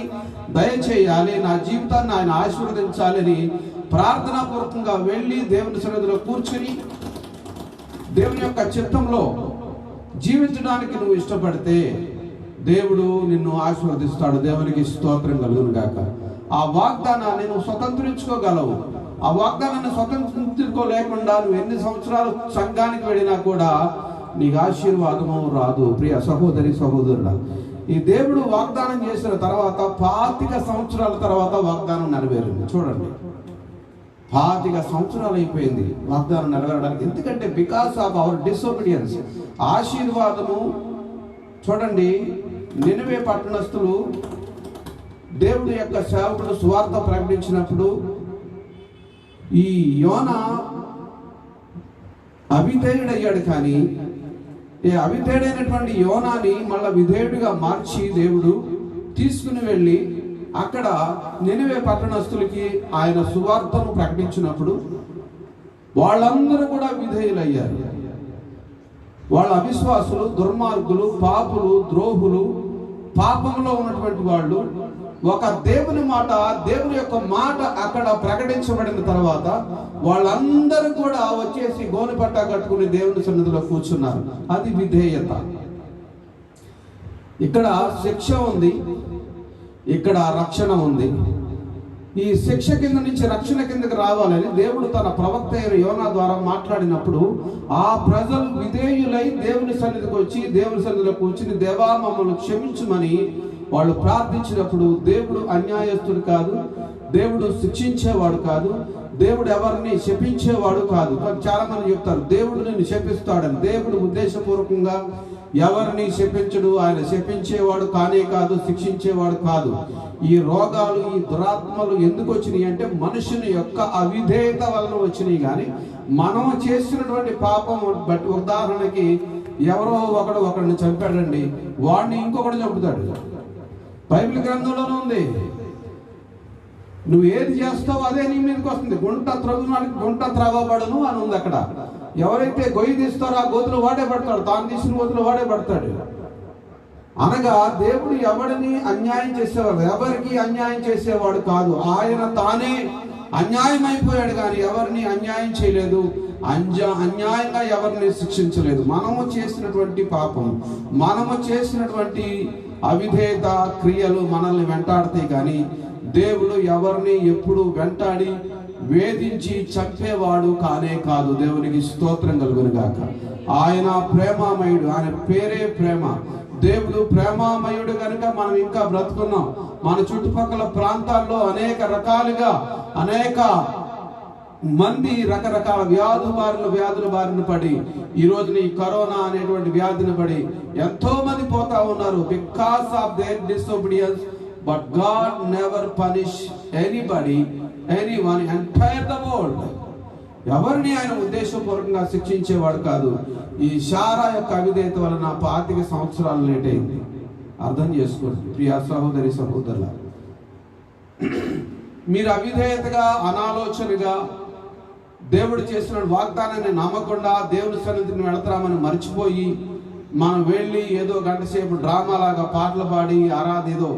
దయచేయాలి, నా జీవితాన్ని ఆయన ఆశీర్వదించాలని ప్రార్థనాపూర్వకంగా వెళ్ళి దేవుని సన్నిధిలో కూర్చుని దేవుని యొక్క చిత్తంలో జీవించడానికి నువ్వు ఇష్టపడితే దేవుడు నిన్ను ఆశీర్వదిస్తాడు. దేవునికి స్తోత్రం కలుగును గాక. ఆ వాగ్దానాన్ని నువ్వు స్వతంత్రించుకోగలవు. ఆ వాగ్దానాన్ని స్వతంత్రించుకోలేకుండా నువ్వు ఎన్ని సంవత్సరాలు సంఘానికి వెళ్ళినా కూడా నీకు ఆశీర్వాదము రాదు. ప్రియ సహోదరి సహోదరుడా, ఈ దేవుడు వాగ్దానం చేసిన తర్వాత 25 సంవత్సరాల తర్వాత వాగ్దానం నెరవేరింది. చూడండి, 25 సంవత్సరాలు అయిపోయింది వాగ్దానం నెరవేరడానికి. ఎందుకంటే బికాస్ ఆఫ్ అవర్ డిసోబీడియన్స్. ఆశీర్వాదము చూడండి, నినివే పట్టణస్థులు దేవుడి యొక్క సేవకుడు సువార్త ప్రకటించినప్పుడు ఈ యోనా అవిధేయుడయ్యాడు. కానీ ఈ అవిధేయుడైనటువంటి యోనాని మళ్ళా విధేయుడిగా మార్చి దేవుడు తీసుకుని వెళ్ళి అక్కడ నినివే పట్టణస్థులకి ఆయన సువార్తను ప్రకటించినప్పుడు వాళ్ళందరూ కూడా విధేయులయ్యారు. వాళ్ళ అవిశ్వాసులు, దుర్మార్గులు, పాపులు, ద్రోహులు, పాపంలో ఉన్నటువంటి వాళ్ళు ఒక దేవుని యొక్క మాట అక్కడ ప్రకటించబడిన తర్వాత వాళ్ళందరూ కూడా వచ్చేసి గోనెపట్ట కట్టుకుని దేవుని సన్నిధిలో కూర్చున్నారు. అది విధేయత. ఇక్కడ శిక్ష ఉంది, ఇక్కడ రక్షణ ఉంది. ఈ శిక్ష కింద నుంచి రక్షణ కిందకి రావాలని దేవుడు తన ప్రవక్త అయిన యోనా ద్వారా మాట్లాడినప్పుడు ఆ ప్రజలు విధేయులై దేవుని సన్నిధికి వచ్చి దేవుని సన్నిధిలో కూర్చుని దేవా మమ్మల్ని క్షమించుమని వాళ్ళు ప్రార్థించినప్పుడు దేవుడు అన్యాయస్తుడు కాదు, దేవుడు శిక్షించేవాడు కాదు, దేవుడు ఎవరిని శపించేవాడు కాదు. చాలా మంది చెప్తారు దేవుడు నిన్ను శపిస్తాడని. దేవుడు ఉద్దేశపూర్వకంగా ఎవరిని శపించడు. ఆయన శపించేవాడు కానే కాదు, శిక్షించేవాడు కాదు. ఈ రోగాలు, ఈ దురాత్మలు ఎందుకు వచ్చినాయి అంటే మనుషుని యొక్క అవిధేయత వలన వచ్చినాయి. కానీ మనం చేసినటువంటి పాపం బట్టి, ఉదాహరణకి ఎవరో ఒకరిని చంపాడండి, వాడిని ఇంకొకటి చంపుతాడు. బైబిల్ గ్రంథంలోనే ఉంది. నువ్వు ఏది చేస్తావో అదే నీ మీదకి వస్తుంది. గుంట త్రవ్వబడును అని ఉంది అక్కడ. ఎవరైతే గొయ్యి తీస్తారో ఆ గోతులు వాడే పడతాడు, తాను తీసిన గోతులు వాడే పడతాడు. అనగా దేవుడు ఎవరిని అన్యాయం చేసేవాడు, ఎవరికి అన్యాయం చేసేవాడు కాదు. ఆయన తానే అన్యాయం అయిపోయాడు, కానీ ఎవరిని అన్యాయం చేయలేదు, అన్యాయంగా ఎవరిని శిక్షించలేదు. మనము చేసినటువంటి పాపం, మనము చేసినటువంటి అవిధేయత క్రియలు మనల్ని వెంటాడతాయి. కానీ దేవుడు ఎవరిని ఎప్పుడు వెంటాడి వేధించి చంపేవాడు కానే కాదు. దేవునికి స్తోత్రం కలుగును గాక. ఆయన ప్రేమామయుడు, ఆయన పేరే ప్రేమ. దేవుడు ప్రేమామయుడు కనుక మనం ఇంకా బ్రతుకున్నాం. మన చుట్టుపక్కల ప్రాంతాల్లో అనేక రకాలుగా అనేక మంది రకరకాల వ్యాధుల బారిన పడి ఈ రోజున ఈ కరోనా అనేటువంటి వ్యాధిని పడి ఎంతో మంది పోతా ఉన్నారు because of their disobedience. But God never punish anyone entire the world. ఎవరిని ఆయన ఉద్దేశపూర్వకంగా శిక్షించేవాడు కాదు. ఈ శారా యొక్క అవిధేయత వలన 25 సంవత్సరాలు లేట్ అయింది. అర్థం చేసుకోండి ప్రియా సహోదరి సహోదరుల, మీరు అవిధేయతగా అనాలోచనగా దేవుడు చేసిన వాగ్దానాన్ని నమ్మకుండా దేవుని సన్నిధిని వెళతామని మర్చిపోయి మనం వెళ్ళి ఏదో గంట సేపు డ్రామా లాగా పాటలు పాడి ఏదో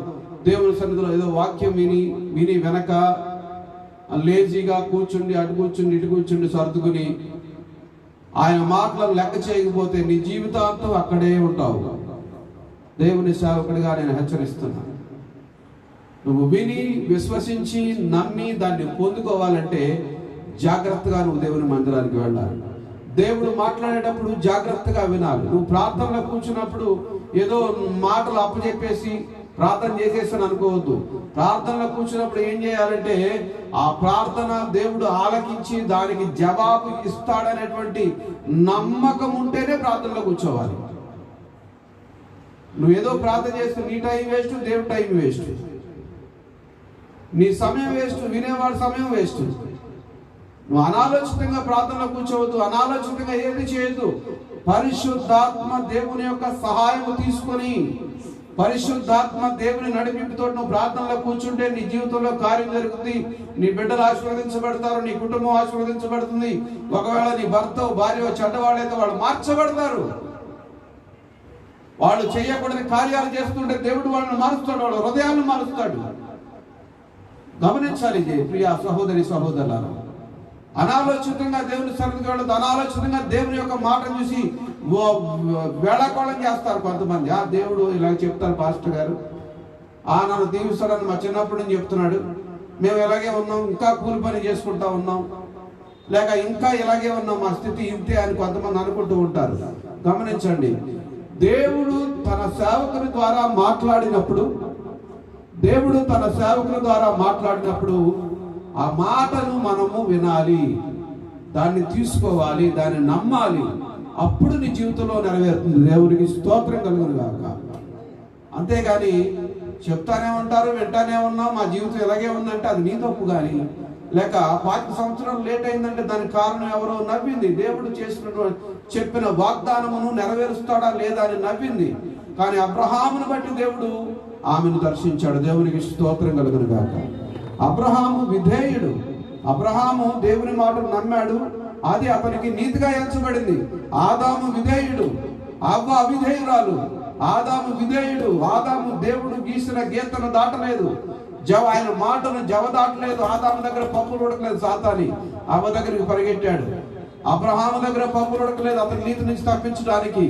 దేవుని సన్నిధిలో ఏదో వాక్యం విని వెనక లేజీగా కూర్చుండి అటు కూర్చుండి ఇటు కూర్చుండి సర్దుకుని ఆయన మాటలను లెక్క చేయకపోతే నీ జీవితాంతం అక్కడే ఉంటావు. దేవుని సేవకుడిగా నేను హెచ్చరిస్తున్నాను. నువ్వు విని విశ్వసించి నమ్మి దాన్ని పొందుకోవాలంటే జాగ్రత్తగా నువ్వు దేవుని మందిరానికి వెళ్ళాలి. దేవుడు మాట్లాడేటప్పుడు జాగ్రత్తగా వినాలి. నువ్వు ప్రార్థనలో కూర్చున్నప్పుడు ఏదో మాటలు అప్పచెప్పేసి ప్రార్థన చేసేసాను అనుకోవద్దు. ప్రార్థనలో కూర్చున్నప్పుడు ఏం చేయాలంటే ఆ ప్రార్థన దేవుడు ఆలకించి దానికి జవాబు ఇస్తాడనేటువంటి నమ్మకం ఉంటేనే ప్రార్థనలో కూర్చోవాలి. నువ్వేదో ప్రార్థన చేస్తే నీ టైం వేస్ట్, దేవుడి టైం వేస్ట్, నీ సమయం వేస్ట్, వినేవాడి సమయం వేస్ట్. నువ్వు అనాలోచితంగా ప్రార్థనలో కూర్చోవద్దు, అనాలోచితంగా ఏది చేయొద్దు. పరిశుద్ధాత్మ దేవుని యొక్క సహాయం తీసుకొని పరిశుద్ధాత్మ దేవుని నడిపింపుతో నువ్వు ప్రార్థనలో కూర్చుంటే నీ జీవితంలో కార్యం జరుగుతుంది. నీ బిడ్డలు ఆశీర్వదించబడతారు, నీ కుటుంబం ఆశీర్వదించబడుతుంది. ఒకవేళ నీ భర్త భార్య చెడ్డవాళ్ళైతే వాళ్ళు మార్చబడతారు. వాళ్ళు చేయకూడని కార్యాలు చేస్తుంటే దేవుడు వాళ్ళని మారుస్తాడు, వాళ్ళ హృదయాన్ని మారుస్తాడు. గమనించాలి ఇది ప్రియా సహోదరి సహోదరులారా. అనాలోచితంగా దేవుని సన్నిధికి వెళ్ళదు. అనాలోచితంగా దేవుని యొక్క మాట చూసి వేళాకోళం చేస్తారు కొంతమంది. ఆ దేవుడు ఇలా చెప్తారు పాస్టర్ గారు, నన్ను దీవిస్తాడని మా చిన్నప్పటి నుంచి చెప్తున్నాడు, మేము ఇలాగే ఉన్నాం, ఇంకా కూలి పని చేసుకుంటా ఉన్నాం, లేక ఇంకా ఇలాగే ఉన్నాం, మా స్థితి ఇంతే అని కొంతమంది అనుకుంటూ ఉంటారు. గమనించండి, దేవుడు తన సేవకుని ద్వారా మాట్లాడినప్పుడు ఆ మాటను మనము వినాలి, దాన్ని తీసుకోవాలి, దాన్ని నమ్మాలి. అప్పుడు నీ జీవితంలో నెరవేరుతుంది. దేవునికి స్తోత్రం కలుగును గాక. అంతేగాని చెప్తానే ఉంటారు, వింటానే ఉన్నాం, మా జీవితం ఇలాగే ఉందంటే అది నీ తప్పు. కానీ లేక 5 సంవత్సరాలు లేట్ అయిందంటే దానికి కారణం ఎవరో నవ్వింది. దేవుడు చెప్పిన వాగ్దానమును నెరవేరుస్తాడా లేదా అని నవ్వింది. కానీ అబ్రహామును బట్టి దేవుడు ఆమెను దర్శించాడు. దేవునికి స్తోత్రం కలుగును గాక. అబ్రహాము విధేయుడు. అబ్రహాము దేవుని మాటను నమ్మాడు, అది అతనికి నీతిగా ఎంచబడింది. ఆదాము విధేయుడు, అవ్వ అవిధేయురాలు. ఆదాము విధేయుడు, ఆదాము దేవుడు గీసిన గీతను దాటలేదు, ఆయన మాటను జవదాటలేదు. ఆదాము దగ్గర పప్పులు ఉడకలేదు సాతాని, అవ్వ దగ్గరికి పరిగెట్టాడు. అబ్రహాము దగ్గర పప్పులు ఉడకలేదు అతని నీతి నుంచి తప్పించడానికి,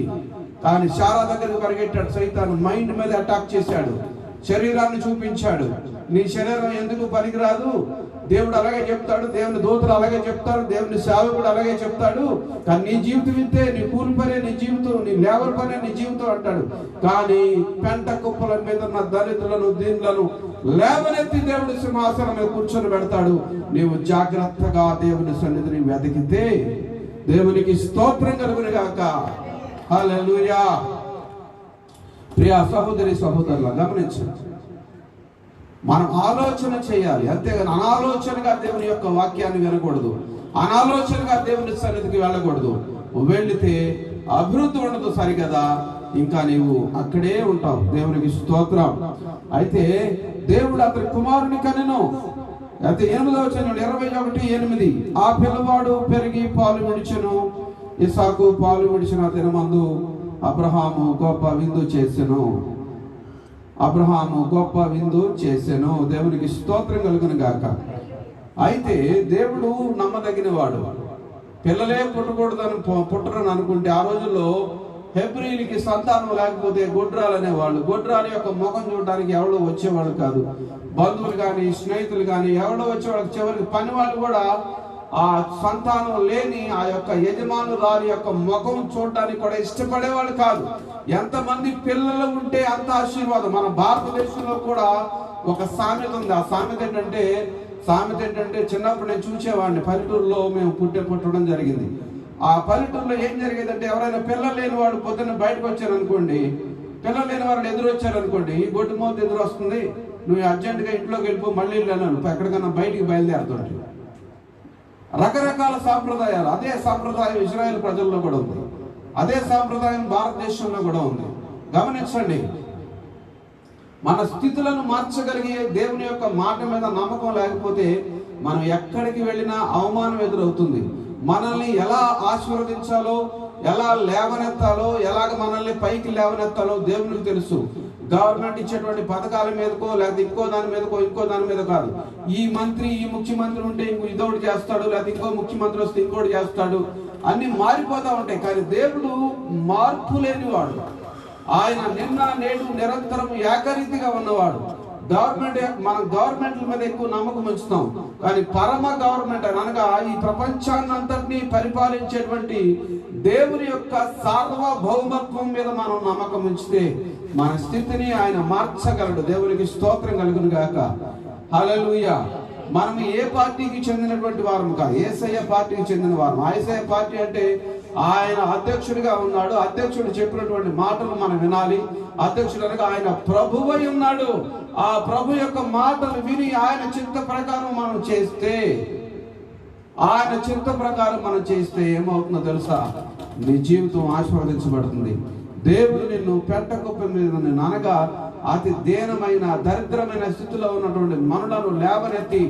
కానీ శారా దగ్గరికి పరిగెట్టాడు. సైతాను మైండ్ మీద అటాక్ చేశాడు, శరీరాన్ని చూపించాడు. నీ శరీరం ఎందుకు పనికిరాదు, దేవుడు అలాగే చెప్తాడు, దేవుని దూతలు అలాగే చెప్తారు, దేవుని సేవకుడు అలాగే చెప్తాడు. కానీ నీ జీవితం ఇంతే, నీ కూలి పనే నీ జీవితం, నీ లేబర్ పనే నీ జీవితం అంటాడు. కానీ పెంట కుప్పల మీద ఉన్న దరిద్రులను దీనులను లేవనెత్తి దేవుడి సింహాసనం మీద కూర్చొని పెడతాడు. నీవు జాగ్రత్తగా దేవుని సన్నిధిని వెతికితే దేవునికి స్తోత్రం కలుగును గాక. హల్లెలూయా. ప్రియా సహోదరి సహోదరుల, గమనించండి, మనం ఆలోచన చేయాలి, అంతేగాని అనాలోచనగా దేవుని యొక్క వాక్యాన్ని వినకూడదు, అనాలోచనగా దేవుని సన్నిధికి వెళ్ళకూడదు. వెళితే అభివృద్ధి ఉండదు సరిగదా, ఇంకా నీవు అక్కడే ఉంటావు. దేవునికి స్తోత్రం. అయితే దేవుడు అతని కుమారుని కనెను. అయితే 8వ వచనం 21:8, ఆ పిల్లవాడు పెరిగి పాలు విడిచెను. ఇస్సాకు పాలు విడిచిన దినమందు అబ్రహాము గొప్ప విందు చేసెను. దేవునికి స్తోత్రం కలుగును గాక. అయితే దేవుడు నమ్మదగిన వాడు. పిల్లలే పుట్టరని అనుకుంటే ఆ రోజుల్లో హెబ్రీలకి సంతానం లేకపోతే గొడ్రాలు అనేవాళ్ళు. గొడ్రాలు యొక్క ముఖం చూడడానికి ఎవడో వచ్చేవాళ్ళు కాదు. బంధువులు కానీ స్నేహితులు కానీ ఎవడో వచ్చేవాళ్ళకి, చివరికి పని వాళ్ళు కూడా ఆ సంతానం లేని ఆ యొక్క యజమానురాలు యొక్క ముఖం చూడడానికి కూడా ఇష్టపడేవాళ్ళు కాదు. ఎంతమంది పిల్లలు ఉంటే అంత ఆశీర్వాదం. మన భారతదేశంలో కూడా ఒక సామెత ఉంది. ఆ సామెత ఏంటంటే, సామెత ఏంటంటే, చిన్నప్పుడు నేను చూసేవాడిని, పల్లెటూరులో మేము పుట్టడం జరిగింది. ఆ పల్లెటూరులో ఏం జరిగేదంటే, ఎవరైనా పిల్లలు లేని వాడు పొద్దున్న బయటకు వచ్చారు అనుకోండి, పిల్లలు లేని వారిని ఎదురు వచ్చారు అనుకోండి, గొడ్డు మోత ఎదురు వస్తుంది, నువ్వు అర్జెంటుగా ఇంట్లోకి వెళ్ళిపో, మళ్ళీ వెళ్ళాను ఎక్కడికన్నా బయటికి బయలుదేరుతుంటే. రకరకాల సాంప్రదాయాలు. అదే సాంప్రదాయం ఇజ్రాయెల్ ప్రజల్లో కూడా ఉంది, అదే సాంప్రదాయం భారతదేశంలో కూడా ఉంది. గమనించండి, మన స్థితులను మార్చగలిగే దేవుని యొక్క మాట మీద నమ్మకం లేకపోతే మనం ఎక్కడికి వెళ్ళినా అవమానం ఎదురవుతుంది. మనల్ని ఎలా ఆశీర్వదించాలో, ఎలా లేవనెత్తాలో, ఎలాగ మనల్ని పైకి లేవనెత్తాలో దేవునికి తెలుసు. గవర్నమెంట్ ఇచ్చేటువంటి పథకాల మీదకో, లేకపోతే ఇంకో దాని మీద కాదు. ఈ ముఖ్యమంత్రి ఉంటే ఇదొకటి చేస్తాడు, లేకపోతే ఇంకో ముఖ్యమంత్రి వస్తే ఇంకోటి చేస్తాడు, అన్ని మారిపోతా ఉంటాయి. కానీ దేవుడు మార్పు లేనివాడు. ఆయన నిన్న నేడు నిరంతరం ఏకరీతిగా ఉన్నవాడు. మన గవర్నమెంట్ల మీద ఎక్కువ నమ్మకం ఉంచుతాం, కానీ పరమ గవర్నమెంట్ అనగా ఈ ప్రపంచాన్ని అంతటినీ పరిపాలించేటువంటి దేవుని యొక్క సార్వభౌమత్వం మీద మనం నమ్మకం ఉంచితే మన స్థితిని ఆయన మార్చగలడు. దేవునికి స్తోత్రం కలుగును గాక. హల్లెలూయా. మనం ఏ పార్టీకి చెందినటువంటి వారం కాదు, యేసయ్య పార్టీకి చెందిన వారం. యేసయ్య పార్టీ అంటే ఆయన అధ్యక్షుడిగా ఉన్నాడు, అధ్యక్షుడు చెప్పినటువంటి మాటలు మనం వినాలి. అధ్యక్షుడు అనగా ఆయన ప్రభువై ఉన్నాడు. ఆ ప్రభు యొక్క మాటలు విని ఆయన చిత్త ప్రకారం మనం చేస్తే ఏమవుతుందో తెలుసా? నీ జీవితం ఆశీర్వదించబడుతుంది. దేవుడు నిన్ను పెట్టకుప్ప మీద అనగా అతి దీనమైన దరిద్రమైన స్థితిలో ఉన్నటువంటి మనులను లేవనెత్తి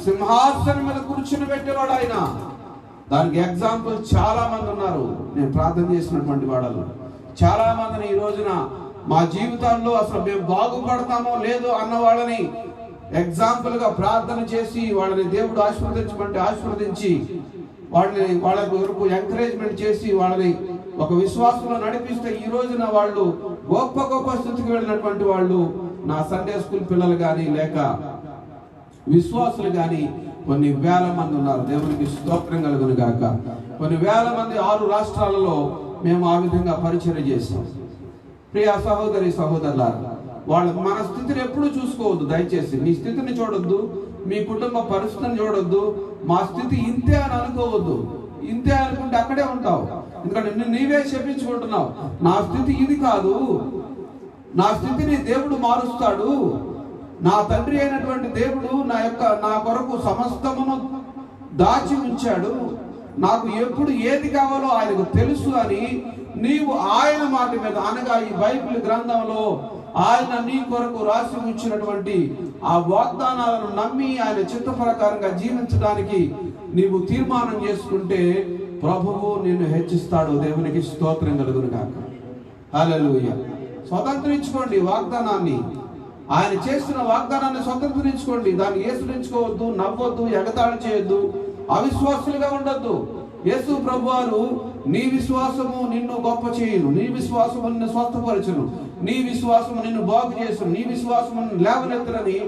సింహాసనం మీద కూర్చుని పెట్టేవాడు ఆయన. దానికి ఎగ్జాంపుల్ చాలా మంది ఉన్నారు. నేను ప్రార్థన చేసినటువంటి వాళ్ళలో చాలా మందిని ఈ రోజున మా జీవితాల్లో అసలు మేము బాగుపడతామో లేదో అన్న వాళ్ళని ఎగ్జాంపుల్ గా ప్రార్థన చేసి వాళ్ళని దేవుడు ఆశీర్వదించి వాళ్ళ వరకు ఎంకరేజ్మెంట్ చేసి వాళ్ళని ఒక విశ్వాసంలో నడిపిస్తే ఈ రోజున వాళ్ళు గొప్ప స్థితికి వెళ్ళినటువంటి వాళ్ళు నా సండే స్కూల్ పిల్లలు కానీ లేక విశ్వాసులు కానీ కొన్ని వేల మంది ఉన్నారు. దేవునికి స్తోత్రం కలుగును గాక. కొన్ని వేల మంది 6 రాష్ట్రాలలో మేము ఆ విధంగా పరిచయం చేస్తాం. ప్రియ సహోదరి సహోదరులారా, మన స్థితిని ఎప్పుడు చూసుకోవద్దు. దయచేసి మీ స్థితిని చూడొద్దు, మీ కుటుంబ పరిస్థితిని చూడొద్దు. మా స్థితి ఇంతే అని అనుకోవద్దు. ఇంతే అనుకుంటే అక్కడే ఉంటావు. ఎందుకంటే నీవే చెప్పించుకుంటున్నావు. నా స్థితి ఇది కాదు, నా స్థితిని దేవుడు మారుస్తాడు. నా తండ్రి అయినటువంటి దేవుడు నా కొరకు సమస్తమును దాచి ఉంచాడు. నాకు ఎప్పుడు ఏది కావాలో ఆయనకు తెలుసు అని నీవు ఆయన మాట మీద అనగా ఈ బైబిల్ గ్రంథంలో ఆయన నీ కొరకు రాసి ఉంచినటువంటి ఆ వాగ్దానాలను నమ్మి ఆయన చిత్త ప్రకారంగా జీవించడానికి నీవు తీర్మానం చేసుకుంటే ప్రభువు నిన్ను హెచ్చిస్తాడు. దేవునికి స్తోత్రం కలుగును గాక. హల్లెలూయా. స్వతంత్రించుకోండి వాగ్దానాన్ని. ఆయన చేస్తున్న వాగ్దానాన్ని స్వతంత్రించుకోండి. దాన్ని యేసునించుకోవద్దు, నవ్వొద్దు, ఎగతాళి చేయొద్దు, అవిశ్వాసులుగా ఉండొద్దు. యేసు ప్రభువారు నీ విశ్వాసము నిన్ను గొప్ప చేయును, నీ విశ్వాసము నిన్ను స్వస్థపరచును, నీ విశ్వాసము నిన్ను బాగు చేసును, నీ విశ్వాసము నిన్ను లేవనెత్తరని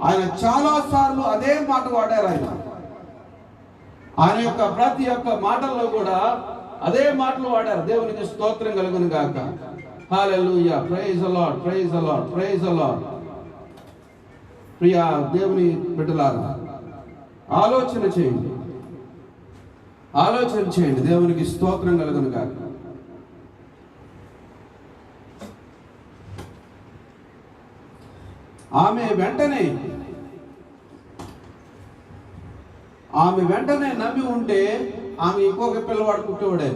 ఆయన చాలా సార్లు అదే మాట వాడారు. ఆయన యొక్క ప్రతి ఒక్క మాటల్లో కూడా అదే మాటలు వాడారు. దేవునికి స్తోత్రం కలుగును గాక. హల్లెలూయా. Praise the lord, praise the lord, praise the lord. ప్రియ దేవుని బిడ్డలారా, ఆలోచన చేయండి. దేవునికి స్తోత్రం కలుగును గాక. ఆమె వెంటనే నమ్మి ఉంటే ఆమె ఇంకొక పిల్లవాడు పుట్టేవాడే.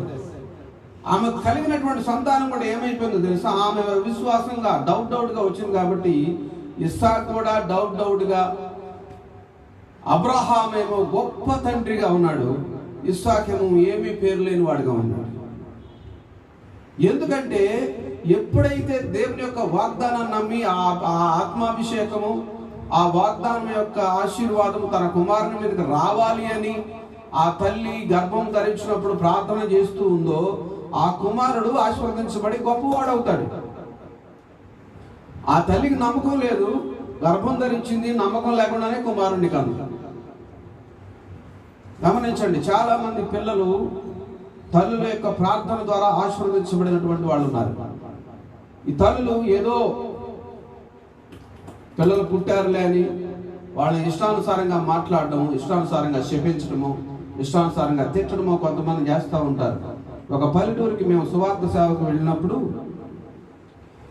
ఆమె కలిగినటువంటి సంతానం కూడా ఏమైపోయిందో తెలుసా? ఆమె విశ్వాసంగా డౌట్ గా వచ్చింది కాబట్టి ఇస్సాకు కూడా డౌట్ గా, అబ్రహాం ఏమో గొప్ప తండ్రిగా ఉన్నాడు, ఇస్సాకేమో ఏమీ పేరు లేని వాడిగా ఉన్నాడు. ఎందుకంటే ఎప్పుడైతే దేవుని యొక్క వాగ్దానాన్ని నమ్మి ఆ ఆత్మాభిషేకము, ఆ వాగ్దానం యొక్క ఆశీర్వాదం తన కుమారుని మీదకి రావాలి అని ఆ తల్లి గర్భం ధరించినప్పుడు ప్రార్థన చేస్తూ ఉందో, ఆ కుమారుడు ఆశీర్వదించబడి గొప్పవాడవుతాడు. ఆ తల్లికి నమ్మకం లేదు, గర్భం ధరించింది, నమ్మకం లేకుండానే కుమారుణ్ణి కాదు. గమనించండి, చాలా మంది పిల్లలు తల్లుల యొక్క ప్రార్థన ద్వారా ఆశీర్వదించబడినటువంటి వాళ్ళు ఉన్నారు. ఈ తల్లులు ఏదో పిల్లలు పుట్టారులే అని వాళ్ళని ఇష్టానుసారంగా మాట్లాడడం, ఇష్టానుసారంగా శపించడము, ఇష్టానుసారంగా తిట్టడము కొంతమంది చేస్తూ ఉంటారు. ఒక పల్లెటూరికి మేము సువార్త సేవకు వెళ్ళినప్పుడు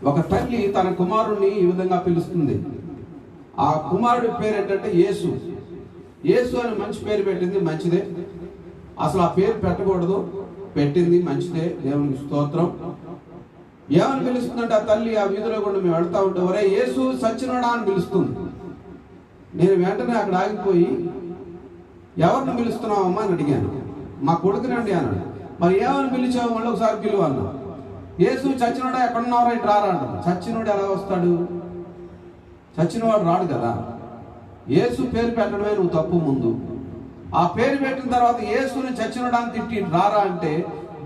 ఒక తల్లి తన కుమారుణ్ణి ఈ విధంగా పిలుస్తుంది. ఆ కుమారుడి పేరు ఏంటంటే యేసు. యేసు అని మంచి పేరు పెట్టింది, మంచిదే. అసలు ఆ పేరు పెట్టకూడదు, పెట్టింది మంచిదే, దేవునికి స్తోత్రం. ఏమని పిలుస్తుందంటే ఆ తల్లి ఆ వీధిలో కూడా మేము వెళ్తా ఉంటే, ఒరే యేసు సచ్చినోడా అని పిలుస్తుంది. నేను వెంటనే అక్కడ ఆగిపోయి, ఎవరిని పిలుస్తున్నావమ్మా అని అడిగాను. మా కొడుకునండి అన్నాడు. మరి ఏమని పిలిచావు, మళ్ళీ ఒకసారి పిలువ అన్నా. యేసు చచ్చినోడా, ఎక్కడున్నారా, ఇటు రారా అంటారు. చచ్చినోడు ఎలా వస్తాడు? చచ్చినవాడు రాడు కదా. యేసు పేరు పెట్టడమే నువ్వు తప్పు. ముందు ఆ పేరు పెట్టిన తర్వాత యేసుని చచ్చినోడాన్ని తిట్టి రారా అంటే,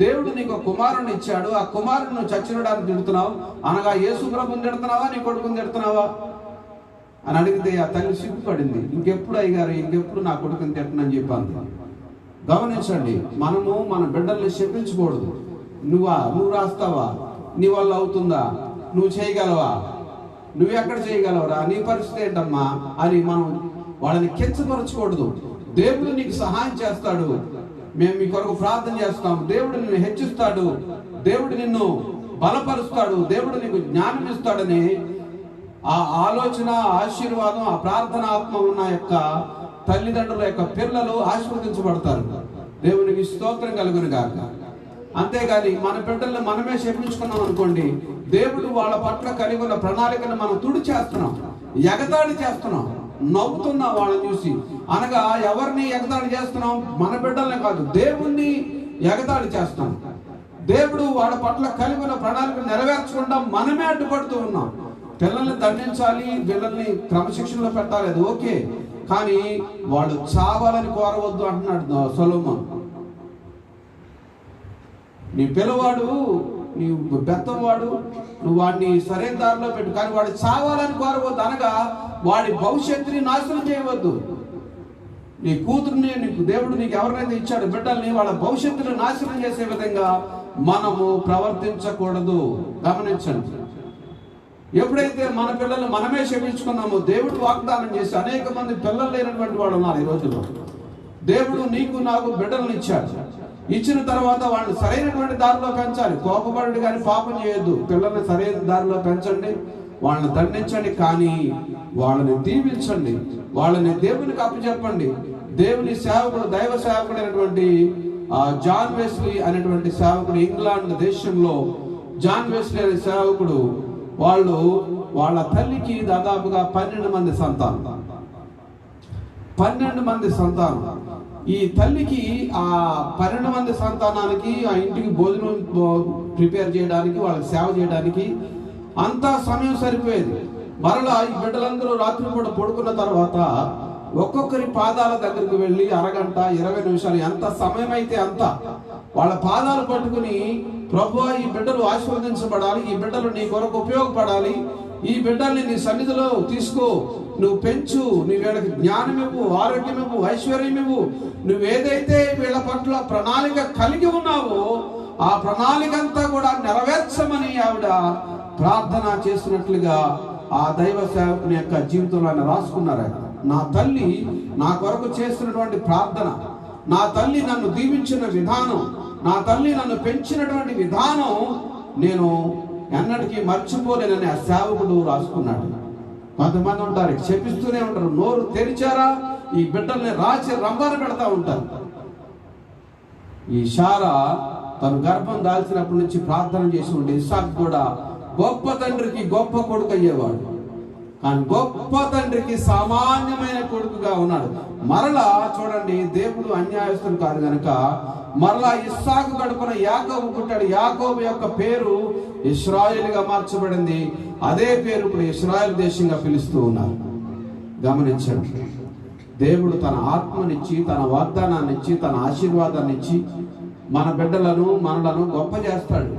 దేవుడు నీకు కుమారుని ఇచ్చాడు, ఆ కుమారుని నువ్వు చచ్చినోడాన్ని తిడుతున్నావు అనగా యేసు ప్రభుని తిడుతున్నావా, నీ కొడుకుని తిడుతున్నావా అని అడిగితే ఆ తల్లి సిగ్గుపడింది. ఇంకెప్పుడు అయ్యారు, ఇంకెప్పుడు నా కొడుకుని తిట్టనని చెప్పాను. గమనించండి, మనము మన బిడ్డల్ని శపించకూడదు. నువ్వు రాస్తావా, నీ వల్ల అవుతుందా, నువ్వు చేయగలవా, నువ్వెక్కడ చేయగలవరా, నీ పరిస్థితి ఏంటమ్మా అని మనం వాళ్ళని కించపరచకూడదు. దేవుడు నీకు సహాయం చేస్తాడు, మేము మీ కొరకు ప్రార్థన చేస్తాం, దేవుడు నిన్ను హెచ్చిస్తాడు, దేవుడు నిన్ను బలపరుస్తాడు, దేవుడు నీకు జ్ఞానం ఇస్తాడని ఆ ఆలోచన, ఆశీర్వాదం, ఆ ప్రార్థన ఆత్మ ఉన్న యొక్క తల్లిదండ్రుల యొక్క పిల్లలు ఆశీర్వదించబడతారు. దేవునికి స్తోత్రం కలుగును గాక. అంతేగాని మన బిడ్డల్ని మనమే శపించుకున్నాం అనుకోండి, దేవుడు వాళ్ళ పట్ల కలిగి ఉన్న ప్రణాళికను మనం తుడి చేస్తున్నాం, ఎగతాళి చేస్తున్నాం, నవ్వుతున్నాం వాళ్ళని చూసి. అనగా ఎవరిని ఎగతాళి చేస్తున్నాం? మన బిడ్డల్ని కాదు, దేవుణ్ణి ఎగతాళి చేస్తున్నాం. దేవుడు వాళ్ళ పట్ల కలిగి ఉన్న ప్రణాళికను నెరవేర్చకుండా మనమే అడ్డుపడుతూ ఉన్నాం. పిల్లల్ని దండించాలి, పిల్లల్ని క్రమశిక్షణలో పెట్టాలి, అది ఓకే. కానీ వాళ్ళు చావాలని కోరవద్దు అంటున్నాడు సొలొమోను. నీ పిల్లవాడు, నీ బెత్తవాడు, నువ్వు వాడిని సరైన దారిలో పెట్టు, కానీ వాడు చావాలని కోరవద్దు. అనగా వాడి భవిష్యత్తుని నాశనం చేయవద్దు. నీ కూతుర్ని, నీకు దేవుడు నీకు ఎవరినైతే ఇచ్చాడు బిడ్డల్ని, వాళ్ళ భవిష్యత్తును నాశనం చేసే విధంగా మనము ప్రవర్తించకూడదు. గమనించండి, ఎప్పుడైతే మన పిల్లలు మనమే శపించుకున్నామో, దేవుడు వాగ్దానం చేసి అనేక మంది పిల్లలు లేనటువంటి వాడు ఉన్నారు ఈ రోజుల్లో. దేవుడు నీకు నాకు బిడ్డలను ఇచ్చాడు. ఇచ్చిన తర్వాత వాళ్ళని సరైనటువంటి దారిలో పెంచాలి. కోపపడు కానీ పాపం చేయొద్దు. పిల్లల్ని సరైన దారిలో పెంచండి, వాళ్ళని దండించండి, కానీ వాళ్ళని దీవించండి, వాళ్ళని దేవునికి అప్పచెప్పండి. దేవుని సేవకుడు, దైవ సేవకుడు అయినటువంటి జాన్ వెస్లీ అనేటువంటి సేవకుడు, ఇంగ్లాండ్ దేశంలో జాన్ వెస్లీ అనే సేవకుడు, వాళ్ళ తల్లికి దాదాపుగా 12 మంది సంతానం. 12 మంది సంతానం. ఈ తల్లికి ఆ 12 మంది సంతానానికి ఆ ఇంటికి భోజనం ప్రిపేర్ చేయడానికి, వాళ్ళకి సేవ చేయడానికి అంతా సమయం సరిపోయేది. మరలా ఈ బిడ్డలందరూ రాత్రిపూట పడుకున్న తర్వాత ఒక్కొక్కరి పాదాల దగ్గరికి వెళ్ళి అరగంట 20 నిమిషాలు, ఎంత సమయం అయితే అంత వాళ్ళ పాదాలు పట్టుకుని, ప్రభువా ఈ బిడ్డలు ఆశీర్వదించబడాలి, ఈ బిడ్డలు నీ కొరకు ఉపయోగపడాలి, ఈ బిడ్డల్ని నీ సన్నిధిలో తీసుకో, నువ్వు పెంచు, నీ వీళ్ళకి జ్ఞానం ఇవ్వు, ఆరోగ్యం ఇవ్వు, ఐశ్వర్యం ఇవ్వు, నువ్వేదైతే వీళ్ళ పట్ల ప్రణాళిక కలిగి ఉన్నావో ఆ ప్రణాళిక అంతా కూడా నెరవేర్చమని ఆవిడ ప్రార్థన చేసినట్లుగా ఆ దైవ సేవకుని యొక్క జీవితంలో ఆయన రాసుకున్నారు. నా తల్లి నా కొరకు చేస్తున్నటువంటి ప్రార్థన, నా తల్లి నన్ను దీవించిన విధానం, నా తల్లి నన్ను పెంచినటువంటి విధానం నేను ఎన్నటికీ మర్చిపోలేనని ఆ సేవకుడు రాసుకున్నాడు. కొంతమంది ఉంటారు చెప్పిస్తూనే ఉంటారు, నోరు తెరిచారా ఈ బిడ్డల్ని రాచి రంబాన పెడతా ఉంటారు. ఈ శారా తను గర్భం దాల్చినప్పటి నుంచి ప్రార్థన చేసి ఉండే ఇస్సాకు కూడా గొప్ప తండ్రికి గొప్ప కొడుకు అయ్యేవాడు, కానీ గొప్ప తండ్రికి సామాన్యమైన కొడుకుగా ఉన్నాడు. మరలా చూడండి, దేవుడు అన్యాయస్తుడు కాదు కనుక మరలా ఇస్సాకు కడుపున యాకోబు పుట్టాడు. యాకోబు యొక్క పేరు ఇశ్రాయేలుగా మార్చబడింది. అదే పేరు ఇప్పుడు ఇశ్రాయేల్ దేశంగా పిలుస్తూ ఉన్నారు. గమనించండి, దేవుడు తన ఆత్మనిచ్చి, తన వాగ్దానాన్ని ఇచ్చి, తన ఆశీర్వాదాన్ని ఇచ్చి మన బిడ్డలను, మనలను గొప్ప చేస్తాడు.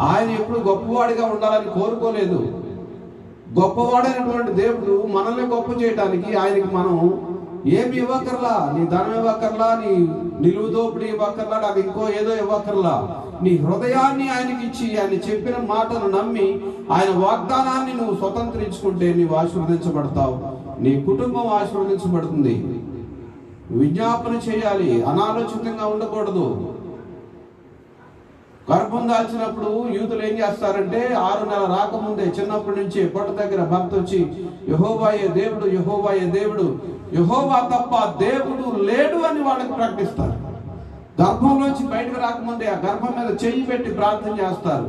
ఆయన ఎప్పుడు గొప్పవాడిగా ఉండాలని కోరుకోలేదు. గొప్పవాడైనటువంటి దేవుడు మనల్ని గొప్ప చేయడానికి ఆయనకి మనం ఏమి ఇవ్వకర్లా, నీ ధనం ఇవ్వకర్లా, నీ నిలువు దోపిడీ ఇవ్వకర్లా, నాకు ఇంకో ఏదో ఇవ్వకర్లా. నీ హృదయాన్ని ఆయనకి ఇచ్చి ఆయన చెప్పిన మాటను నమ్మి ఆయన వాగ్దానాన్ని నువ్వు స్వతంత్రించుకుంటే నీవు ఆశీర్వదించబడతావు, నీ కుటుంబం ఆశీర్వదించబడుతుంది. విజ్ఞాపన చేయాలి, అనాలోచితంగా ఉండకూడదు. గర్భం దాల్చినప్పుడు యూదులు ఏం చేస్తారంటే 6 నెలల రాకముందే చిన్నప్పటి నుంచి పొట్ట దగ్గర భర్త వచ్చి యెహోవాయే దేవుడు, యెహోవాయే దేవుడు, యెహోవా తప్ప దేవుడు లేడు అని వాళ్ళకి ప్రకటిస్తారు. గర్భంలోంచి బయటకు రాకముందే ఆ గర్భం మీద చెయ్యి పెట్టి ప్రార్థన చేస్తారు.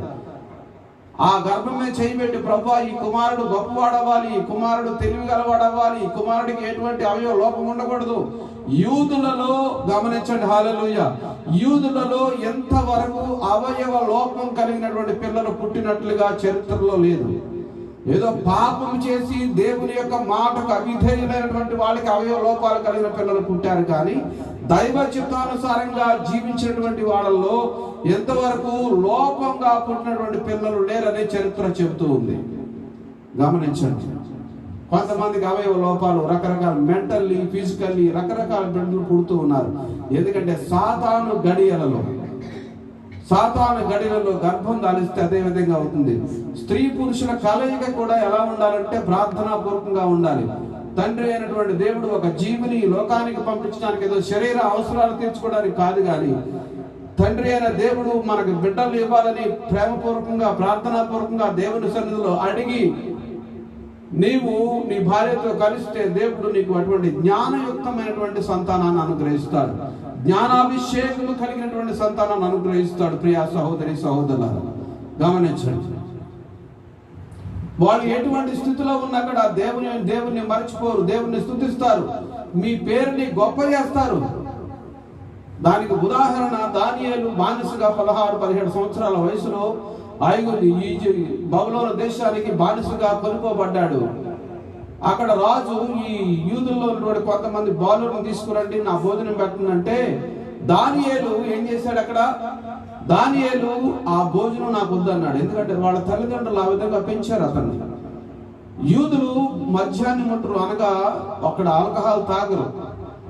ఆ గర్భం మీద చెయ్యి పెట్టి ప్రభువా ఈ కుమారుడు గొప్పవాడవ్వాలి, ఈ కుమారుడు తెలివి గలవాడవ్వాలి, ఈ కుమారుడికి ఎటువంటి అవయవ లోపం ఉండకూడదు. యూదులలో గమనించండి, హల్లెలూయా, యూదులలో ఎంతవరకు అవయవ లోపం కలిగినటువంటి పిల్లలు పుట్టినట్లుగా చరిత్రలో లేదు. ఏదో పాపం చేసి దేవుని యొక్క మాటకు అవిధేయులైనటువంటి వాళ్ళకి అవయవ లోపాలు కలిగిన పిల్లలు పుట్టారు, కానీ దైవ చిత్తానుసారంగా జీవించినటువంటి వాళ్ళల్లో ఎంతవరకు లోపంగా పుట్టినటువంటి పిల్లలు లేరనే చరిత్ర చెబుతూ ఉంది. గమనించండి, కొంతమందికి అవయవ లోపాలు రకరకాల మెంటల్లీ, ఫిజికల్లీ రకరకాల బిడ్డలు పుడుతూ ఉన్నారు. ఎందుకంటే సాతాను గడియలలో గర్భం దాలిస్తే అదే విధంగా అవుతుంది. స్త్రీ పురుషుల కలయిక కూడా ఎలా ఉండాలంటే ప్రార్థనాపూర్వకంగా ఉండాలి. తండ్రి అయినటువంటి దేవుడు ఒక జీవిని లోకానికి పంపించడానికి ఏదో శరీర అవసరాలు తీర్చుకోవడానికి కాదు, కానీ తండ్రి అయిన దేవుడు మనకు బిడ్డలు ఇవ్వాలని ప్రేమపూర్వకంగా ప్రార్థనాపూర్వకంగా దేవుని సన్నిధిలో అడిగి నీవు నీ భార్యతో కలిస్తే దేవుడు నీకు అటువంటి జ్ఞానయుక్తమైనటువంటి సంతానాన్ని అనుగ్రహిస్తాడు, జ్ఞానాభిషేకము కలిగినటువంటి సంతానాన్ని అనుగ్రహిస్తాడు. ప్రియా సహోదరి సహోదరులారా గమనించండి, వాళ్ళు ఎటువంటి స్థితిలో ఉన్నా కూడా దేవుని మర్చిపోరు, దేవుని స్తుతిస్తారు, మీ పేరుని గొప్ప చేస్తారు. దానికి ఉదాహరణ దానియేలు బానిసగా 16-17 సంవత్సరాల వయసులో బబులోను దేశానికి బానిసగా కొనుక్కోబడ్డాడు. అక్కడ రాజు ఈ యూదుల్లో ఉన్నటువంటి కొంతమంది బాలులను తీసుకురండి నా భోజనం పెట్టనంటే దానియేలు ఏం చేశాడు, అక్కడ దానియేలు ఆ భోజనం నాకు వద్దన్నాడు. ఎందుకంటే వాళ్ళ తల్లిదండ్రులు ఆ విధంగా పెంచారు అతన్ని. యూదులు మద్యాన్ని ముట్టరు, అనగా అక్కడ ఆల్కహాల్ తాగరు.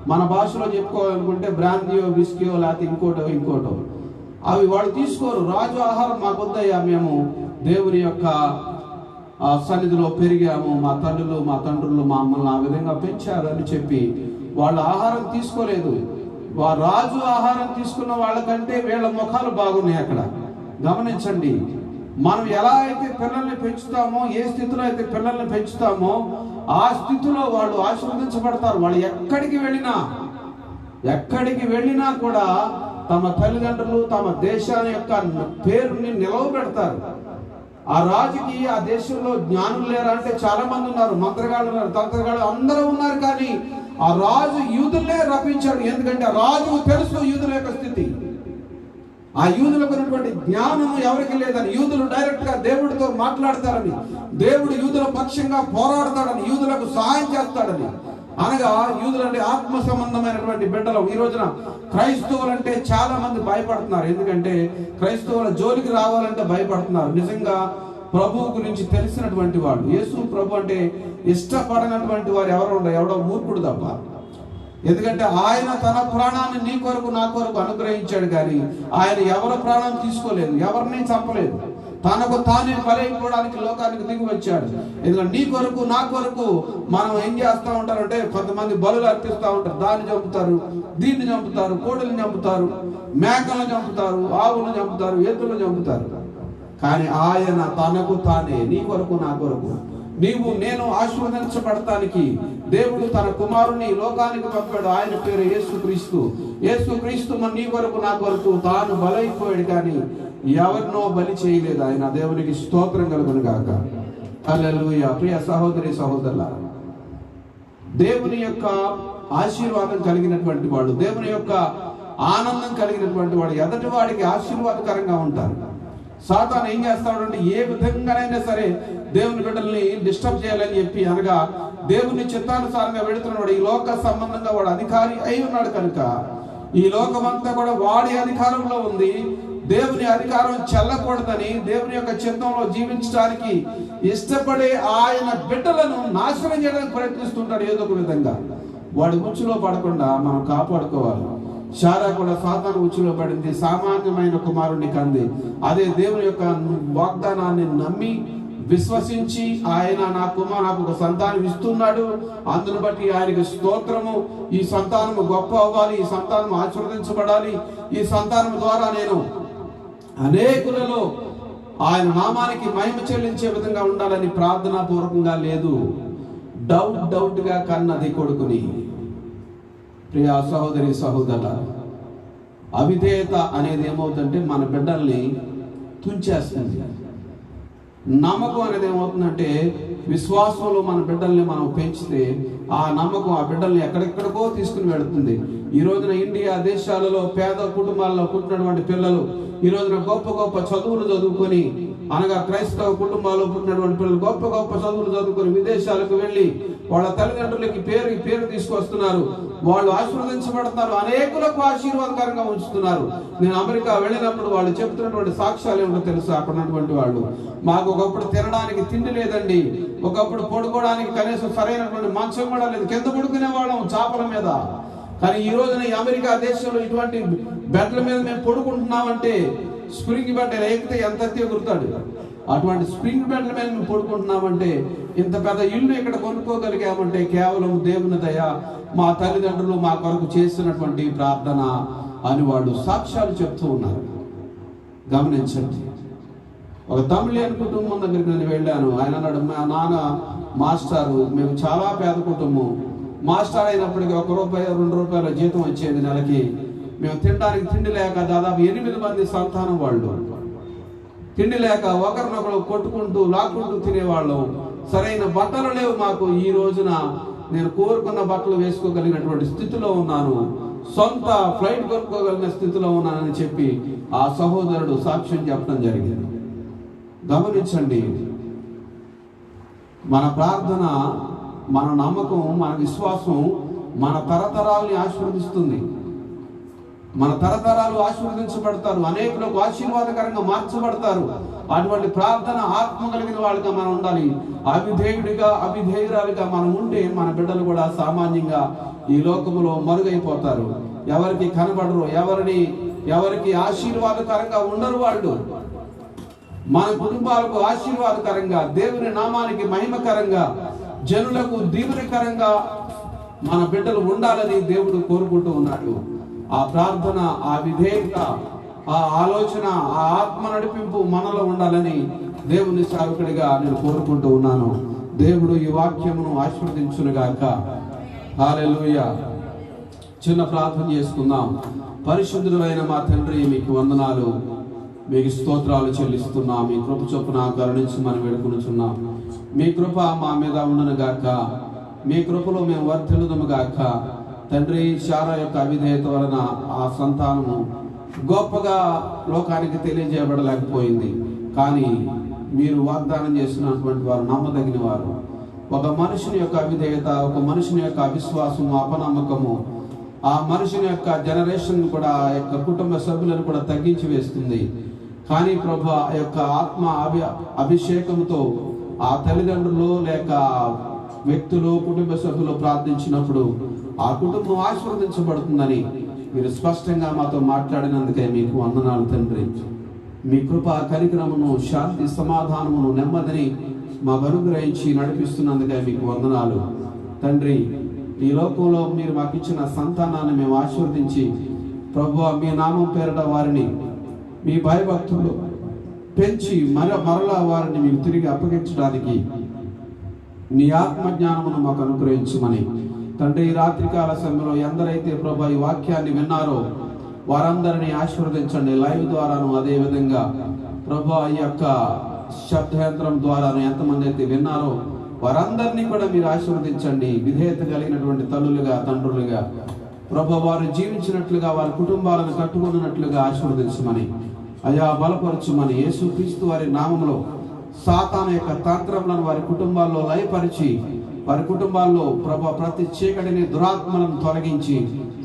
మన భాషలో చెప్పుకోవాలనుకుంటే బ్రాంతియో, విస్కీయో, లేకపోతే ఇంకోటో అవి వాళ్ళు తీసుకోరు. రాజు ఆహారం మాకు వద్దయ్యా, మేము దేవుని యొక్క సన్నిధిలో పెరిగాము, మా తల్లులు మా తండ్రులు మమ్మల్ని ఆ విధంగా పెంచారు అని చెప్పి వాళ్ళు ఆహారం తీసుకోలేదు. రాజు ఆహారం తీసుకున్న వాళ్ళకంటే వీళ్ళ ముఖాలు బాగున్నాయి అక్కడ. గమనించండి, మనం ఎలా అయితే పిల్లల్ని పెంచుతామో, ఏ స్థితిలో అయితే పిల్లల్ని పెంచుతామో ఆ స్థితిలో వాళ్ళు ఆశీర్వదించబడతారు. వాళ్ళు ఎక్కడికి వెళ్ళినా కూడా తమ తల్లిదండ్రులు తమ దేశాన్ని యొక్క పేరుని నిలవబెడతారు. ఆ రాజుకి ఆ దేశంలో జ్ఞానులు లేరా అంటే చాలా మంది ఉన్నారు, మంత్రగాళ్ళు ఉన్నారు, తంత్రగాళ్ళు అందరూ ఉన్నారు, కానీ ఆ రాజు యూదులే రప్పించాడు. ఎందుకంటే ఆ రాజుకు తెలుసు యూదుల యొక్క స్థితి. ఆ యూదులకు ఉన్నటువంటి జ్ఞానము ఎవరికి లేదని, యూదులు డైరెక్ట్ గా దేవుడితో మాట్లాడతారని, దేవుడు యూదుల పక్షంగా పోరాడతాడని, యూదులకు సహాయం చేస్తాడని, అనగా యూదులంటే ఆత్మ సంబంధమైనటువంటి బిడ్డలు. ఈ రోజున క్రైస్తవులంటే చాలా మంది భయపడుతున్నారు. ఎందుకంటే క్రైస్తవుల జోలికి రావాలంటే భయపడుతున్నారు. నిజంగా ప్రభు గురించి తెలిసినటువంటి వాళ్ళు, యేసు ప్రభు అంటే ఇష్టపడనటువంటి వారు ఎవడో మూర్ఖుడు తప్ప. ఎందుకంటే ఆయన తన ప్రాణాన్ని నీ కొరకు నా కొరకు అనుగ్రహించాడు, కానీ ఆయన ఎవరి ప్రాణం తీసుకోలేదు, ఎవరిని చంపలేదు. తనకు తానే బలైపోవడానికి లోకానికి దిగి వచ్చాడు. ఎందుకంటే నీ కొరకు నా కొరకు మనం ఏం చేస్తూ ఉంటారంటే కొంతమంది బలులు అర్పిస్తూ ఉంటారు. దాన్ని చంపుతారు, దీన్ని చంపుతారు, కోడులను చంపుతారు, మేకలను చంపుతారు, ఆవులను చంపుతారు, ఎద్దులను చంపుతారు. కానీ ఆయన తనకు తానే నీ కొరకు నా కొరకు నేను ఆశీర్వదించబడటానికి దేవుడు తన కుమారుని లోకానికి పంపాడు. ఆయన పేరు యేసుక్రీస్తు. యేసుక్రీస్తు నీ కొరకు నా కొరకు తాను బలైపోయాడు, కానీ ఎవరినో బలి చేయలేదు. ఆయన దేవునికి స్తోత్రం కలుగును గాక. హల్లెలూయా. ప్రియ సహోదరి సహోదరులారా, దేవుని యొక్క ఆశీర్వాదం కలిగినటువంటి వాడు, దేవుని యొక్క ఆనందం కలిగినటువంటి వాడు ఎదటి వాడికి ఆశీర్వాదకరంగా ఉంటారు. సాతాను ఏం చేస్తాడంటే ఏ విధంగానైనా సరే దేవుని బిడ్డల్ని డిస్టర్బ్ చేయాలని చెప్పి, అనగా దేవుని చిత్తానుసారంగా వెళుతున్నాడు. ఈ లోక సంబంధంగా వాడు అధికారి అయి ఉన్నాడు కనుక ఈ లోకమంతా కూడా వాడి అధికారంలో ఉంది. దేవుని అధికారం చెల్లకూడదని, దేవుని యొక్క చిత్తంలో జీవించడానికి ఇష్టపడే ఆయన బిడ్డలను నాశనం చేయడానికి ప్రయత్నిస్తుంటాడు ఏదో ఒక విధంగా. వాడి ఉచ్చులో పడకుండా మనం కాపాడుకోవాలి. శారా కూడా సాతాను ఉచ్చులో పడింది, సామాన్యమైన కుమారుడిని కంది. అదే దేవుని యొక్క వాగ్దానాన్ని నమ్మి విశ్వసించి ఆయన నాకు ఒక సంతానం ఇస్తున్నాడు, అందును బట్టి ఆయనకి స్తోత్రము, ఈ సంతానము గొప్ప అవ్వాలి, ఈ సంతానం ఆశీర్వదించబడాలి, ఈ సంతానం ద్వారా నేను అనేకులలో ఆయన నామానికి మహిమ చెల్లించే విధంగా ఉండాలని ప్రార్థనా పూర్వకంగా లేదు, డౌట్ గా కన్నది కొడుకుని. ప్రియ సహోదరి సహోదర, అవిధేయత అనేది ఏమవుతుందంటే మన బిడ్డల్ని తుంచేస్తుంది. నమ్మకం అనేది ఏమవుతుందంటే విశ్వాసంలో మన బిడ్డల్ని మనం పెంచితే ఆ నమ్మకం ఆ బిడ్డల్ని ఎక్కడెక్కడికో తీసుకుని వెళుతుంది. ఈ రోజున ఇండియా దేశాలలో పేద కుటుంబాల్లో పుట్టినటువంటి పిల్లలు ఈ రోజున గొప్ప గొప్ప చదువులు చదువుకొని, అనగా క్రైస్తవ కుటుంబాల్లో పుట్టినటువంటి పిల్లలు గొప్ప గొప్ప చదువులు చదువుకొని విదేశాలకు వెళ్ళి వాళ్ళ తల్లిదండ్రులకి పేరు తీసుకొస్తున్నారు. వాళ్ళు ఆశీర్వదించబడుతున్నారు, అనేకులకు ఆశీర్వాదకరంగా ఉంచుతున్నారు. నేను అమెరికా వెళ్ళినప్పుడు వాళ్ళు చెప్తున్నటువంటి సాక్ష్యాలు ఏమిటో తెలుసు. అక్కడ ఉన్నటువంటి వాళ్ళు, మాకు ఒకప్పుడు తినడానికి తిండి లేదండి, ఒకప్పుడు పడుకోవడానికి కనీసం సరైనటువంటి మంచం కూడా లేదు, కింద పడుకునే వాళ్ళం చాపల మీద. కానీ ఈ రోజున ఈ అమెరికా దేశంలో ఇటువంటి బెడ్ల మీద మేము పడుకుంటున్నామంటే, స్ప్రింగ్ బెడ్ ఎక్కితే ఎంత ఎగురుతాడు, అటువంటి స్ప్రింగ్ బెడ్ల మీద మేము పడుకుంటున్నామంటే, ఇంత పెద్ద ఇల్లు ఇక్కడ కొనుక్కోగలిగామంటే కేవలం దేవుని దయ, మా తల్లిదండ్రులు మా కొరకు చేసినటువంటి ప్రార్థన అని వాళ్ళు సాక్ష్యాలు చెప్తూ ఉన్నారు. గమనించండి. ఒక తమిళియన్ కుటుంబం దగ్గరికి నేను వెళ్ళాను. ఆయన అన్నాడు, మా నాన్న మాస్టారు, మేము చాలా పేద కుటుంబం, మాస్టర్ అయినప్పటికీ ₹1 ₹2 జీతం వచ్చేది నెలకి. మేము తినడానికి తిండి లేక దాదాపు 8 మంది సంతానం వాళ్ళు, తిండి లేక ఒకరినొకరు కొట్టుకుంటూ లాక్కుంటూ తినేవాళ్ళం. సరైన బట్టలు లేవు మాకు. ఈ రోజున నేను కోరుకున్న బట్టలు వేసుకోగలిగినటువంటి స్థితిలో ఉన్నాను, సొంత ఫ్లైట్ కొనుక్కోగలిగిన స్థితిలో ఉన్నానని చెప్పి ఆ సహోదరుడు సాక్ష్యం చెప్పడం జరిగింది. గమనించండి, మన ప్రార్థన, మన నమ్మకం, మన విశ్వాసం మన తరతరాల్ని ఆశీర్వదిస్తుంది. మన తరతరాలు ఆశీర్వదించబడతారు, అనేకులకు ఆశీర్వాదకరంగా మార్చబడతారు. అటువంటి ప్రార్థన ఆత్మ కలిగిన వాళ్ళుగా మనం ఉండాలి. అవిధేయురాలుగా మనం ఉంటే మన బిడ్డలు కూడా సామాన్యంగా ఈ లోకములో మరుగైపోతారు, ఎవరికి కనబడరు, ఎవరికి ఆశీర్వాదకరంగా ఉండరు. వాళ్ళు మన కుటుంబాలకు ఆశీర్వాదకరంగా, దేవుని నామానికి మహిమకరంగా, జనులకు దీవెనకరంగా మన బిడ్డలు ఉండాలని దేవుడు కోరుకుంటూ ఉన్నాడు. ఆ ప్రార్థన, ఆ విధేయత, ఆ ఆలోచన, ఆ ఆత్మ నడిపింపు మనలో ఉండాలని దేవుని సేవకుడిగా నేను కోరుకుంటూ ఉన్నాను. దేవుడు ఈ వాక్యమును ఆశీర్వదించునుగాక. హల్లెలూయా. చిన్న ప్రార్థన చేసుకుందాం. పరిశుద్ధుడైన మా తండ్రి, మీకు వందనాలు, మీకు స్తోత్రాలు చెల్లిస్తున్నాం. మీ కృప చొప్పున కరుణించి మనం వేడుకొనుచున్నాం. మీ కృప మా మీద ఉండును గాక. మీ కృపలో మేము వర్ధిల్లుదుము గాక. తండ్రి, శారా యొక్క అవిధేయత వలన ఆ సంతానము గొప్పగా లోకానికి తెలియజేయబడలేకపోయింది. కానీ మీరు వాగ్దానం చేసినటువంటి వారు నమ్మదగిన వారు. ఒక మనుషుని యొక్క అవిధేయత, ఒక మనుషుని యొక్క అవిశ్వాసము, అపనమ్మకము ఆ మనుషుని యొక్క జనరేషన్ కూడా, ఆ యొక్క కుటుంబ సభ్యులను కూడా తగ్గించి వేస్తుంది. కానీ ప్రభు, ఆ యొక్క ఆత్మ అభిషేకంతో ఆ తల్లిదండ్రులు లేక వ్యక్తులు, కుటుంబ సభ్యులు ప్రార్థించినప్పుడు ఆ కుటుంబం ఆశీర్వదించబడుతుందని మీరు స్పష్టంగా మాతో మాట్లాడినందుకే మీకు వందనాలు తండ్రి. మీ కృప, కనికరమును, శాంతి, సమాధానమును, నెమ్మదిని మాకు అనుగ్రహించి నడిపిస్తున్నందుకే మీకు వందనాలు తండ్రి. ఈ లోకంలో మీరు మాకు ఇచ్చిన సంతానాన్ని మేము ఆశీర్వదించి ప్రభువా, మీ నామం పేరట వారిని మీ భయభక్తులు పెంచి మరలా వారిని మీకు తిరిగి అప్పగించడానికి నీ ఆత్మజ్ఞానమును మాకు అనుగ్రహించమని తండ్రి, ఈ రాత్రికాల సమయంలో ఎందరైతే ప్రభు ఈ వాక్యాన్ని విన్నారో వారందరినీ ఆశీర్వదించండి. లైవ్ ద్వారాను, అదే విధంగా ప్రభు ఈ యొక్క శబ్దయంత్రం ద్వారాను ఎంతమంది అయితే విన్నారో వారందరినీ కూడా మీరు ఆశీర్వదించండి. విధేయత కలిగినటువంటి తల్లులుగా, తండ్రులుగా ప్రభు వారు జీవించినట్లుగా, వారి కుటుంబాలను కట్టుకున్నట్లుగా ఆశీర్వదించమని, అయా బలపరచుమని యేసుక్రీస్తు వారి నామములో సాతాను యొక్క తంత్రములను వారి కుటుంబాల్లో లయపరిచి, వారి కుటుంబాల్లో ప్రభు ప్రతి చీకటిని, దురాత్మలను తొలగించి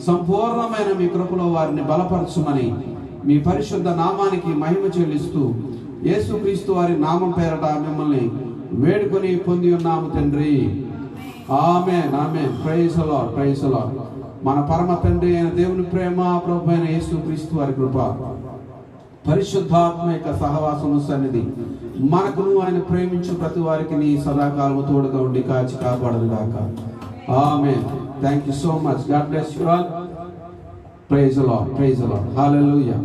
సంపూర్ణమైన మీ కృపలో వారిని బలపరచుమని మీ పరిశుద్ధ నామానికి మహిమ చెల్లిస్తూ యేసుక్రీస్తు వారి నామం పేరట మిమ్మల్ని వేడుకొని పొంది ఉన్నాము తండ్రి. ఆమేన్ ఆమేన్. Praise the lord, praise the lord. మన పరమ తండ్రి అయిన దేవుని ప్రేమ, ప్రభు అయిన యేసుక్రీస్తు వారి కృప, పరిశుద్ధాత్మ యొక్క సహవాసము సన్నిధి మనకును ఆయన ప్రేమించు ప్రతి వారికి నీ సదాకాలము తోడుగా ఉండి కాచి కాపాడను గాక. ఆమేన్. Thank you so much. God bless you all. Praise the lord, praise the lord. Hallelujah.